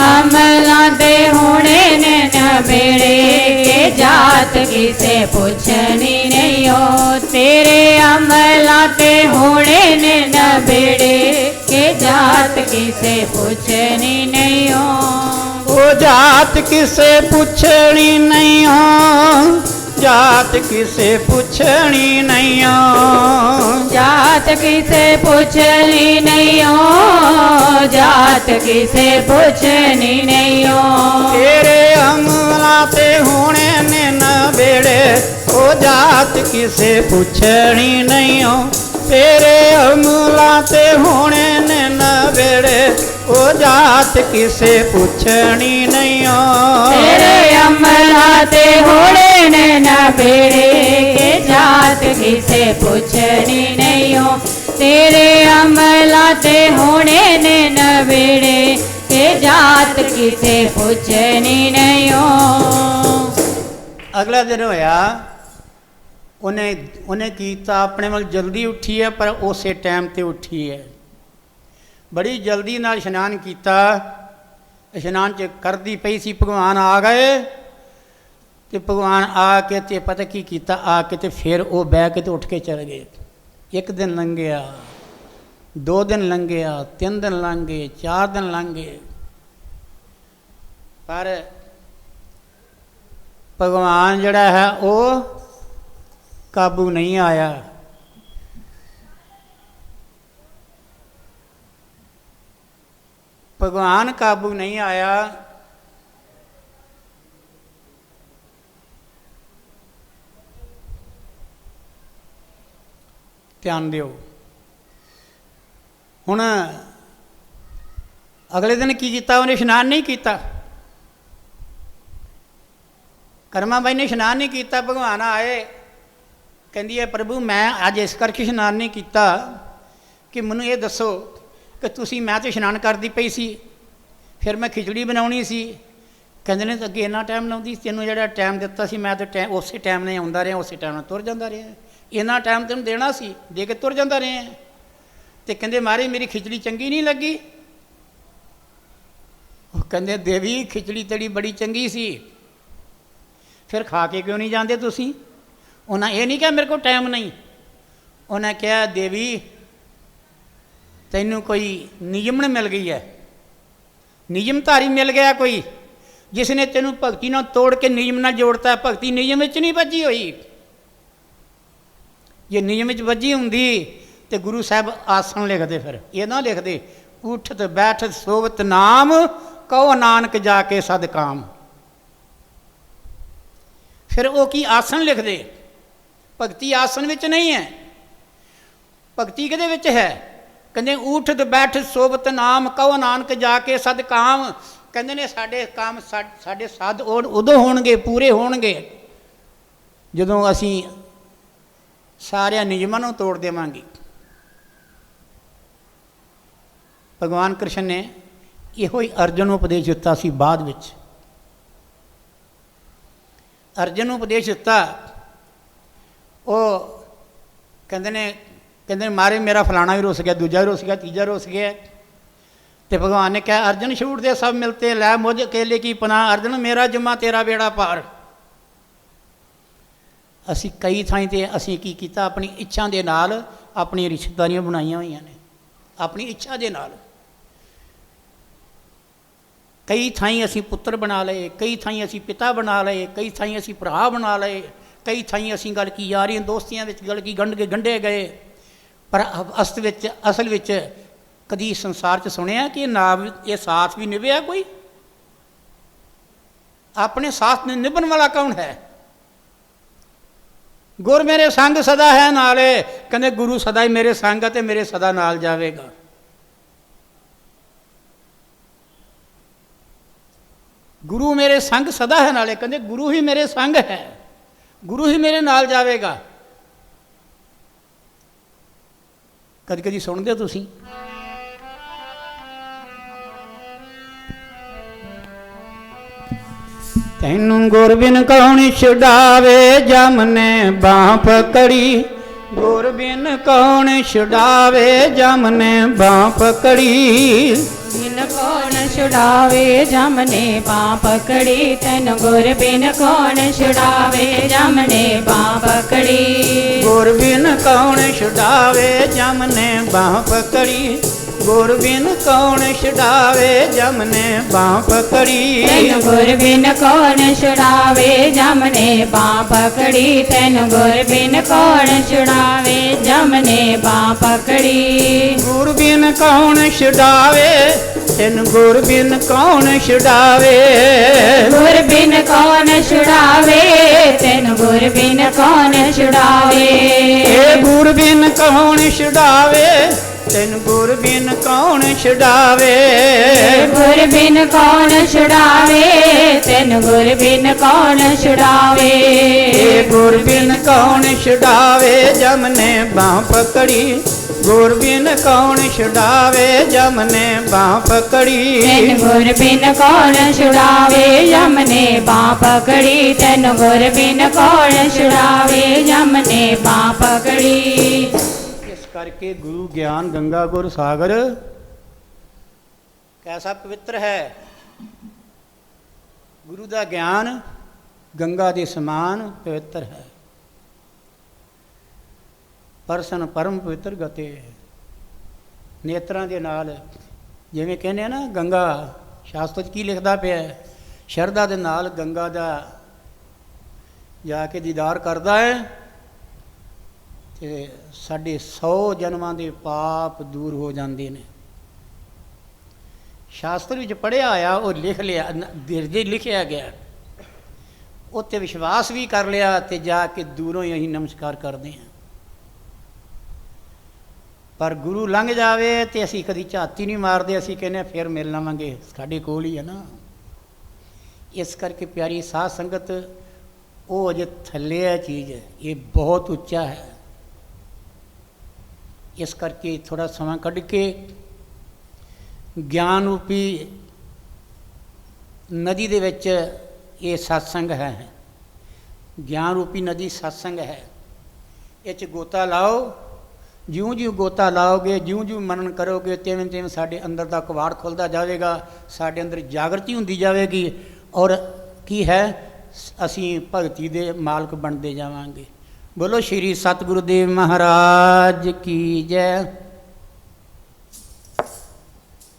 ਅਮਲਾਂ ਤੇ ਹੋਣੇ ਨੇ ਨਵੇੜੇ, ਕੇ ਜਾਤ ਕਿਸੇ ਪੁੱਛਣੀ ਨਹੀਂ ਓ। ਤੇਰੇ ਅਮਲਾਂ ਤੇ ਹੋਣੇ ਨੇ ਨਵੇੜੇ, ਕੇ ਜਾਤ ਕਿਸੇ ਪੁੱਛਣੀ ਨਹੀਂ ਓ। ਉਹ ਜਾਤ ਕਿਸੇ ਪੁੱਛਣੀ ਨਹੀਂ ਓ। ਜਾਤ ਕਿਸੇ ਪੁੱਛਣੀ ਨਹੀਂ ਓ। ਜਾਤ ਕਿਸੇ ਪੁੱਛਣੀ ਨਹੀਂ ਓ। ਜਾਤ ਕਿਸੇ ਪੁੱਛਣੀ ਨਹੀਂ ਓ। ਤੇਰੇ ਅਮਲਾਂ ਤੇ ਹੋਣੇ ਨੇ ਨਵੇੜੇ, ਉਹ ਜਾਤ ਕਿਸੇ ਪੁੱਛਣੀ ਨਹੀਂ ਓ। ਤੇਰੇ ਅਮਲਾਂ ਤੇ ਹੋਣੇ ਨੇ ਨਵੇੜੇ, ਉਹ ਜਾਤ ਕਿਸੇ ਪੁੱਛਣੀ ਨਹੀਂ ਓ। ਤੇਰੇ ਅਮਲਾਂ ਤੇ ਹੋਣੇ ਨੇ ਨਵੇੜੇ, ਕੇ ਜਾਤ ਕਿਸੇ ਪੁੱਛਣੀ ਨਹੀਂ ਓ। ਤੇਰੇ ਅਮਲਾਂ ਤੇ ਹੋਣੇ ਨੇ ਨਵੇੜੇ, ਕੇ ਜਾਤ ਕਿਸੇ ਪੁੱਛਣੀ ਨਹੀਂ ਓ। ਅਗਲਾ ਦਿਨ ਹੋਇਆ, ਉਹਨੇ ਕੀਤਾ ਆਪਣੇ ਵੱਲ ਜਲਦੀ ਉੱਠੀ ਹੈ, ਪਰ ਉਸੇ ਟਾਈਮ ਤੇ ਉੱਠੀ ਹੈ। ਬੜੀ ਜਲਦੀ ਨਾਲ ਇਸ਼ਨਾਨ ਕੀਤਾ। ਇਸ਼ਨਾਨ 'ਚ ਕਰਦੀ ਪਈ ਸੀ, ਭਗਵਾਨ ਆ ਗਏ। ਤੇ ਭਗਵਾਨ ਆ ਕੇ ਤੇ ਪਤਾ ਕੀ ਕੀਤਾ, ਆ ਕੇ ਤੇ ਫਿਰ ਉਹ ਬਹਿ ਕੇ ਤੇ ਉੱਠ ਕੇ ਚਲੇ ਗਏ। ਇੱਕ ਦਿਨ ਲੰਘਿਆ, 2 ਦਿਨ ਲੰਘਿਆ, 3 ਦਿਨ ਲੰਘ ਗਏ, 4 ਦਿਨ ਲੰਘ ਗਏ, ਪਰ ਭਗਵਾਨ ਜਿਹੜਾ ਹੈ ਉਹ ਕਾਬੂ ਨਹੀਂ ਆਇਆ। ਭਗਵਾਨ ਕਾਬੂ ਨਹੀਂ ਆਇਆ। ਧਿਆਨ ਦਿਓ। ਹੁਣ ਅਗਲੇ ਦਿਨ ਕੀ ਕੀਤਾ, ਉਹਨੇ ਇਸ਼ਨਾਨ ਨਹੀਂ ਕੀਤਾ। ਕਰਮਾ ਬਾਈ ਨੇ ਇਸ਼ਨਾਨ ਨਹੀਂ ਕੀਤਾ। ਭਗਵਾਨ ਆਏ, ਕਹਿੰਦੀ ਹੈ ਪ੍ਰਭੂ ਮੈਂ ਅੱਜ ਇਸ ਕਰਕੇ ਇਸ਼ਨਾਨ ਨਹੀਂ ਕੀਤਾ ਕਿ ਮੈਨੂੰ ਇਹ ਦੱਸੋ ਕਿ ਤੁਸੀਂ, ਮੈਂ ਤਾਂ ਇਸ਼ਨਾਨ ਕਰਦੀ ਪਈ ਸੀ, ਫਿਰ ਮੈਂ ਖਿਚੜੀ ਬਣਾਉਣੀ ਸੀ। ਕਹਿੰਦੇ ਨੇ ਅੱਗੇ ਇੰਨਾ ਟਾਈਮ ਲਾਉਂਦੀ, ਤੈਨੂੰ ਜਿਹੜਾ ਟਾਈਮ ਦਿੱਤਾ ਸੀ ਮੈਂ ਤਾਂ ਉਸੇ ਟਾਈਮ ਨਾਲ ਆਉਂਦਾ ਰਿਹਾ, ਉਸੇ ਟਾਈਮ ਨਾਲ ਤੁਰ ਜਾਂਦਾ ਰਿਹਾ। ਇੰਨਾ ਟਾਈਮ ਤੈਨੂੰ ਦੇਣਾ ਸੀ, ਦੇ ਕੇ ਤੁਰ ਜਾਂਦਾ ਰਿਹਾ। ਅਤੇ ਕਹਿੰਦੇ ਮਹਾਰਾਜ ਮੇਰੀ ਖਿਚੜੀ ਚੰਗੀ ਨਹੀਂ ਲੱਗੀ। ਉਹ ਕਹਿੰਦੇ ਦੇਵੀ ਖਿਚੜੀ ਤੇਰੀ ਬੜੀ ਚੰਗੀ ਸੀ, ਫਿਰ ਖਾ ਕੇ ਕਿਉਂ ਨਹੀਂ ਜਾਂਦੇ ਤੁਸੀਂ? ਉਹਨਾਂ ਇਹ ਨਹੀਂ ਕਿਹਾ ਮੇਰੇ ਕੋਲ ਟਾਈਮ ਨਹੀਂ। ਉਹਨਾਂ ਕਿਹਾ ਦੇਵੀ ਤੈਨੂੰ ਕੋਈ ਨਿਯਮਣ ਮਿਲ ਗਈ ਹੈ, ਨਿਯਮਧਾਰੀ ਮਿਲ ਗਿਆ ਕੋਈ, ਜਿਸ ਨੇ ਤੈਨੂੰ ਭਗਤੀ ਨਾਲ ਤੋੜ ਕੇ ਨਿਯਮ ਨਾਲ ਜੋੜਤਾ। ਭਗਤੀ ਨਿਯਮ ਵਿੱਚ ਨਹੀਂ ਵੱਜੀ ਹੋਈ। ਜੇ ਨਿਯਮ ਵਿੱਚ ਵੱਜੀ ਹੁੰਦੀ ਤੇ ਗੁਰੂ ਸਾਹਿਬ ਆਸਣ ਲਿਖਦੇ, ਫਿਰ ਇਹ ਨਾ ਲਿਖਦੇ ਉਠਤ ਬੈਠਤ ਸੋਵਤ ਨਾਮ, ਕਹੋ ਨਾਨਕ ਜਾ ਕੇ ਸਦ ਕਾਮ। ਫਿਰ ਉਹ ਕੀ ਆਸਣ ਲਿਖਦੇ? ਭਗਤੀ ਆਸਣ ਵਿੱਚ ਨਹੀਂ ਹੈ। ਭਗਤੀ ਕਿਹਦੇ ਵਿੱਚ ਹੈ? ਕਹਿੰਦੇ ਉਠਤ ਬੈਠਤ ਸੋਵਤ ਨਾਮ, ਕਹੋ ਨਾਨਕ ਜਾ ਕੇ ਸਦ ਕਾਮ। ਕਹਿੰਦੇ ਨੇ ਸਾਡੇ ਕੰਮ ਸਾਡੇ ਸਦ ਉਦੋਂ ਹੋਣਗੇ, ਪੂਰੇ ਹੋਣਗੇ, ਜਦੋਂ ਅਸੀਂ ਸਾਰਿਆਂ ਨਿਯਮਾਂ ਨੂੰ ਤੋੜ ਦੇਵਾਂਗੀ। ਭਗਵਾਨ ਕ੍ਰਿਸ਼ਨ ਨੇ ਇਹੋ ਹੀ ਅਰਜਨ ਨੂੰ ਉਪਦੇਸ਼ ਦਿੱਤਾ ਸੀ। ਬਾਅਦ ਵਿੱਚ ਅਰਜਨ ਨੂੰ ਉਪਦੇਸ਼ ਦਿੱਤਾ, ਉਹ ਕਹਿੰਦੇ ਮਾਰੇ ਮੇਰਾ ਫਲਾਣਾ ਵੀ ਰੁੱਸ ਗਿਆ, ਦੂਜਾ ਵੀ ਰੁੱਸ ਗਿਆ, ਤੀਜਾ ਰੁੱਸ ਗਿਆ। ਤੇ ਭਗਵਾਨ ਨੇ ਕਿਹਾ ਅਰਜਨ ਛੂਟ ਦੇ ਸਭ ਮਿਲਤੇ ਲੈ ਮੁਝ ਅਕੇਲੇ ਕੀ ਪਨਾਹ, ਅਰਜਨ ਮੇਰਾ ਜੁਮਾ ਤੇਰਾ ਬੇੜਾ ਪਾਰ। ਅਸੀਂ ਕਈ ਥਾਈਂ 'ਤੇ ਅਸੀਂ ਕੀ ਕੀਤਾ, ਆਪਣੀ ਇੱਛਾ ਦੇ ਨਾਲ ਆਪਣੀਆਂ ਰਿਸ਼ਤੇਦਾਰੀਆਂ ਬਣਾਈਆਂ ਹੋਈਆਂ ਨੇ, ਆਪਣੀ ਇੱਛਾ ਦੇ ਨਾਲ। ਕਈ ਥਾਈਂ ਅਸੀਂ ਪੁੱਤਰ ਬਣਾ ਲਏ, ਕਈ ਥਾਈਂ ਅਸੀਂ ਪਿਤਾ ਬਣਾ ਲਏ, ਕਈ ਥਾਈਂ ਅਸੀਂ ਭਰਾ ਬਣਾ ਲਏ, ਕਈ ਥਾਈਂ ਅਸੀਂ ਗੱਲ ਕੀ ਯਾਰੀਆਂ ਦੋਸਤੀਆਂ ਵਿੱਚ ਗੱਲ ਕੀ ਗੰਢੇ ਗਏ। ਪਰ ਅਸਲ ਵਿੱਚ ਕਦੀ ਸੰਸਾਰ 'ਚ ਸੁਣਿਆ ਕਿ ਇਹ ਸਾਥ ਵੀ ਨਿਭਿਆ ਕੋਈ? ਆਪਣੇ ਸਾਥ ਨਿਭਣ ਵਾਲਾ ਕੌਣ ਹੈ? ਗੁਰ ਮੇਰੇ ਸੰਗ ਸਦਾ ਹੈ ਨਾਲੇ, ਕਹਿੰਦੇ ਗੁਰੂ ਸਦਾ ਹੀ ਮੇਰੇ ਸੰਗ ਅਤੇ ਮੇਰੇ ਸਦਾ ਨਾਲ ਜਾਵੇਗਾ। ਗੁਰੂ ਮੇਰੇ ਸੰਗ ਸਦਾ ਹੈ ਨਾਲੇ, ਕਹਿੰਦੇ ਗੁਰੂ ਹੀ ਮੇਰੇ ਸੰਗ ਹੈ, ਗੁਰੂ ਹੀ ਮੇਰੇ ਨਾਲ ਜਾਵੇਗਾ। ਕਦੀ ਕਦੀ ਸੁਣਦੇ ਹੋ ਤੁਸੀਂ? ਤੈਨੂੰ ਗੁਰ ਬਿਨ ਕੌਣ ਛੁਡਾਵੇ, ਜਮ ਨੇ ਬਾਹ ਪਕੜੀ। ਗੁਰ ਬਿਨ ਕੌਣ ਛੁਡਾਵੇ, ਜਮ ਨੇ ਬਾਹ ਪਕੜੀ। ਬਿਨ ਕੌਣ ਛੁਡਾਵੇ, ਜਮ ਨੇ ਬਾਹ ਪਕੜੀ। ਤੈਨੂੰ ਗੁਰ ਬਿਨ ਕੌਣ ਛੁਡਾਵੇ, ਜਮ ਨੇ ਬਾਹ ਪਕੜੀ। ਗੁਰ ਬਿਨ ਕੌਣ ਛੁਡਾਵੇ, ਜਮ ਨੇ ਬਾਹ ਪਕੜੀ। ਗੁਰ ਬਿਨ ਕੌਣ ਛੁਡਾਵੇ, ਜਮ ਨੇ ਬਾਹ ਪਕੜੀ। ਤੈਨੂੰ ਗੁਰ ਬਿਨ ਕੌਣ ਛੁਡਾਵੇ, ਜਮ ਨੇ ਬਾਹ ਪਕੜੀ। ਤੈਨੂੰ ਗੁਰ ਬਿਨ ਕੌਣ ਛੁਡਾਵੇ, ਜਮ ਨੇ ਬਾਹ ਪਕੜੀ। ਗੁਰ ਬਿਨ ਕੌਣ ਛੁਡਾਵੇ, ਤੈਨੂੰ ਗੁਰ ਬਿਨ ਕੌਣ ਛੁਡਾਵੇ। ਗੁਰ ਬਿਨ ਕੌਣ ਛੁਡਾਵੇ, ਤੈਨੂੰ ਗੁਰ ਬਿਨ ਕੌਣ ਛੁਡਾਵੇ। ਏ ਗੁਰ ਬਿਨ ਕੌਣ ਛੁਡਾਵੇ, ਤੈਨੂੰ ਗੁਰ ਬਿਨ ਕੌਣ ਛੁਡਾਵੇ। ਗੁਰ ਬਿਨ ਕੌਣ ਛੁਡਾਵੇ, ਤੈਨੂੰ ਗੁਰ ਬਿਨ ਕੌਣ ਛੁਡਾਵੇ। ਏ ਗੁਰ ਬਿਨ ਕੌਣ ਛੁਡਾਵੇ, ਜਮ ਨੇ ਬਾਹ ਪਕੜੀ। ਗੁਰ ਬਿਨ ਕੌਣ ਛੁਡਾਵੇ, ਜਮ ਨੇ ਬਾਹ ਪਕੜੀ। ਤੈਨੂੰ ਗੁਰ ਬਿਨ ਕੌਣ ਛੁਡਾਵੇ, ਜਮ ਨੇ ਬਾਹ ਪਕੜੀ। ਤੈਨੂੰ ਗੁਰ ਬਿਨ ਕੌਣ ਛੁਡਾਵੇ, ਜਮ ਨੇ ਬਾਹ ਪਕੜੀ। ਇਸ ਕਰਕੇ ਗੁਰੂ ਗਿਆਨ ਗੰਗਾ ਗੁਰ ਸਾਗਰ ਕੈਸਾ ਪਵਿੱਤਰ ਹੈ। ਗੁਰੂ ਦਾ ਗਿਆਨ ਗੰਗਾ ਦੇ ਸਮਾਨ ਪਵਿੱਤਰ ਹੈ। ਪਰਸਨ ਪਰਮ ਪਵਿੱਤਰ ਗਤੇ, ਨੇਤਰਾਂ ਦੇ ਨਾਲ, ਜਿਵੇਂ ਕਹਿੰਦੇ ਆ ਨਾ ਗੰਗਾ, ਸ਼ਾਸਤਰ 'ਚ ਕੀ ਲਿਖਦਾ ਪਿਆ, ਸ਼ਰਧਾ ਦੇ ਨਾਲ ਗੰਗਾ ਦਾ ਜਾ ਕੇ ਦੀਦਾਰ ਕਰਦਾ ਹੈ ਤੇ ਸਾਡੇ 100 ਜਨਮਾਂ ਦੇ ਪਾਪ ਦੂਰ ਹੋ ਜਾਂਦੇ ਨੇ। ਸ਼ਾਸਤਰ ਵਿੱਚ ਪੜ੍ਹਿਆ ਆਇਆ, ਉਹ ਲਿਖ ਲਿਆ, ਜੇ ਲਿਖਿਆ ਗਿਆ, ਉੱਤੇ ਵਿਸ਼ਵਾਸ ਵੀ ਕਰ ਲਿਆ ਤੇ ਜਾ ਕੇ ਦੂਰੋਂ ਹੀ ਅਸੀਂ ਨਮਸਕਾਰ ਕਰਦੇ ਹਾਂ। ਪਰ ਗੁਰੂ ਲੰਘ ਜਾਵੇ ਤੇ ਅਸੀਂ ਕਦੀ ਝਾਤੀ ਨਹੀਂ ਮਾਰਦੇ, ਅਸੀਂ ਕਹਿੰਦੇ ਫਿਰ ਮਿਲ ਲਵਾਂਗੇ, ਸਾਡੇ ਕੋਲ ਹੀ ਹੈ ਨਾ। ਇਸ ਕਰਕੇ ਪਿਆਰੀ ਸਾਧ ਸੰਗਤ, ਉਹ ਅਜੇ ਥੱਲੇ ਹੈ ਚੀਜ਼, ਇਹ ਬਹੁਤ ਉੱਚਾ ਹੈ। ਇਸ ਕਰਕੇ ਥੋੜ੍ਹਾ ਸਮਾਂ ਕੱਢ ਕੇ ਗਿਆਨ ਰੂਪੀ ਨਦੀ ਦੇ ਵਿੱਚ ਇਹ ਸਤਸੰਗ ਹੈ, ਗਿਆਨ ਰੂਪੀ ਨਦੀ ਸਤਸੰਗ ਹੈ। ਇਹ 'ਚ ਗੋਤਾ ਲਾਓ, ਜਿਉਂ ਜਿਉਂ ਗੋਤਾ ਲਾਓਗੇ, ਜਿਉਂ ਜਿਉਂ ਮਨਨ ਕਰੋਗੇ, ਤਿਵੇਂ ਤਿਵੇਂ ਸਾਡੇ ਅੰਦਰ ਦਾ ਕਵਾੜ ਖੁੱਲ੍ਹਦਾ ਜਾਵੇਗਾ, ਸਾਡੇ ਅੰਦਰ ਜਾਗਰਤੀ ਹੁੰਦੀ ਜਾਵੇਗੀ, ਔਰ ਕੀ ਹੈ, ਅਸੀਂ ਭਗਤੀ ਦੇ ਮਾਲਕ ਬਣਦੇ ਜਾਵਾਂਗੇ। ਬੋਲੋ ਸ਼੍ਰੀ ਸਤਿਗੁਰੂ ਦੇਵ ਮਹਾਰਾਜ ਕੀ ਜੈ।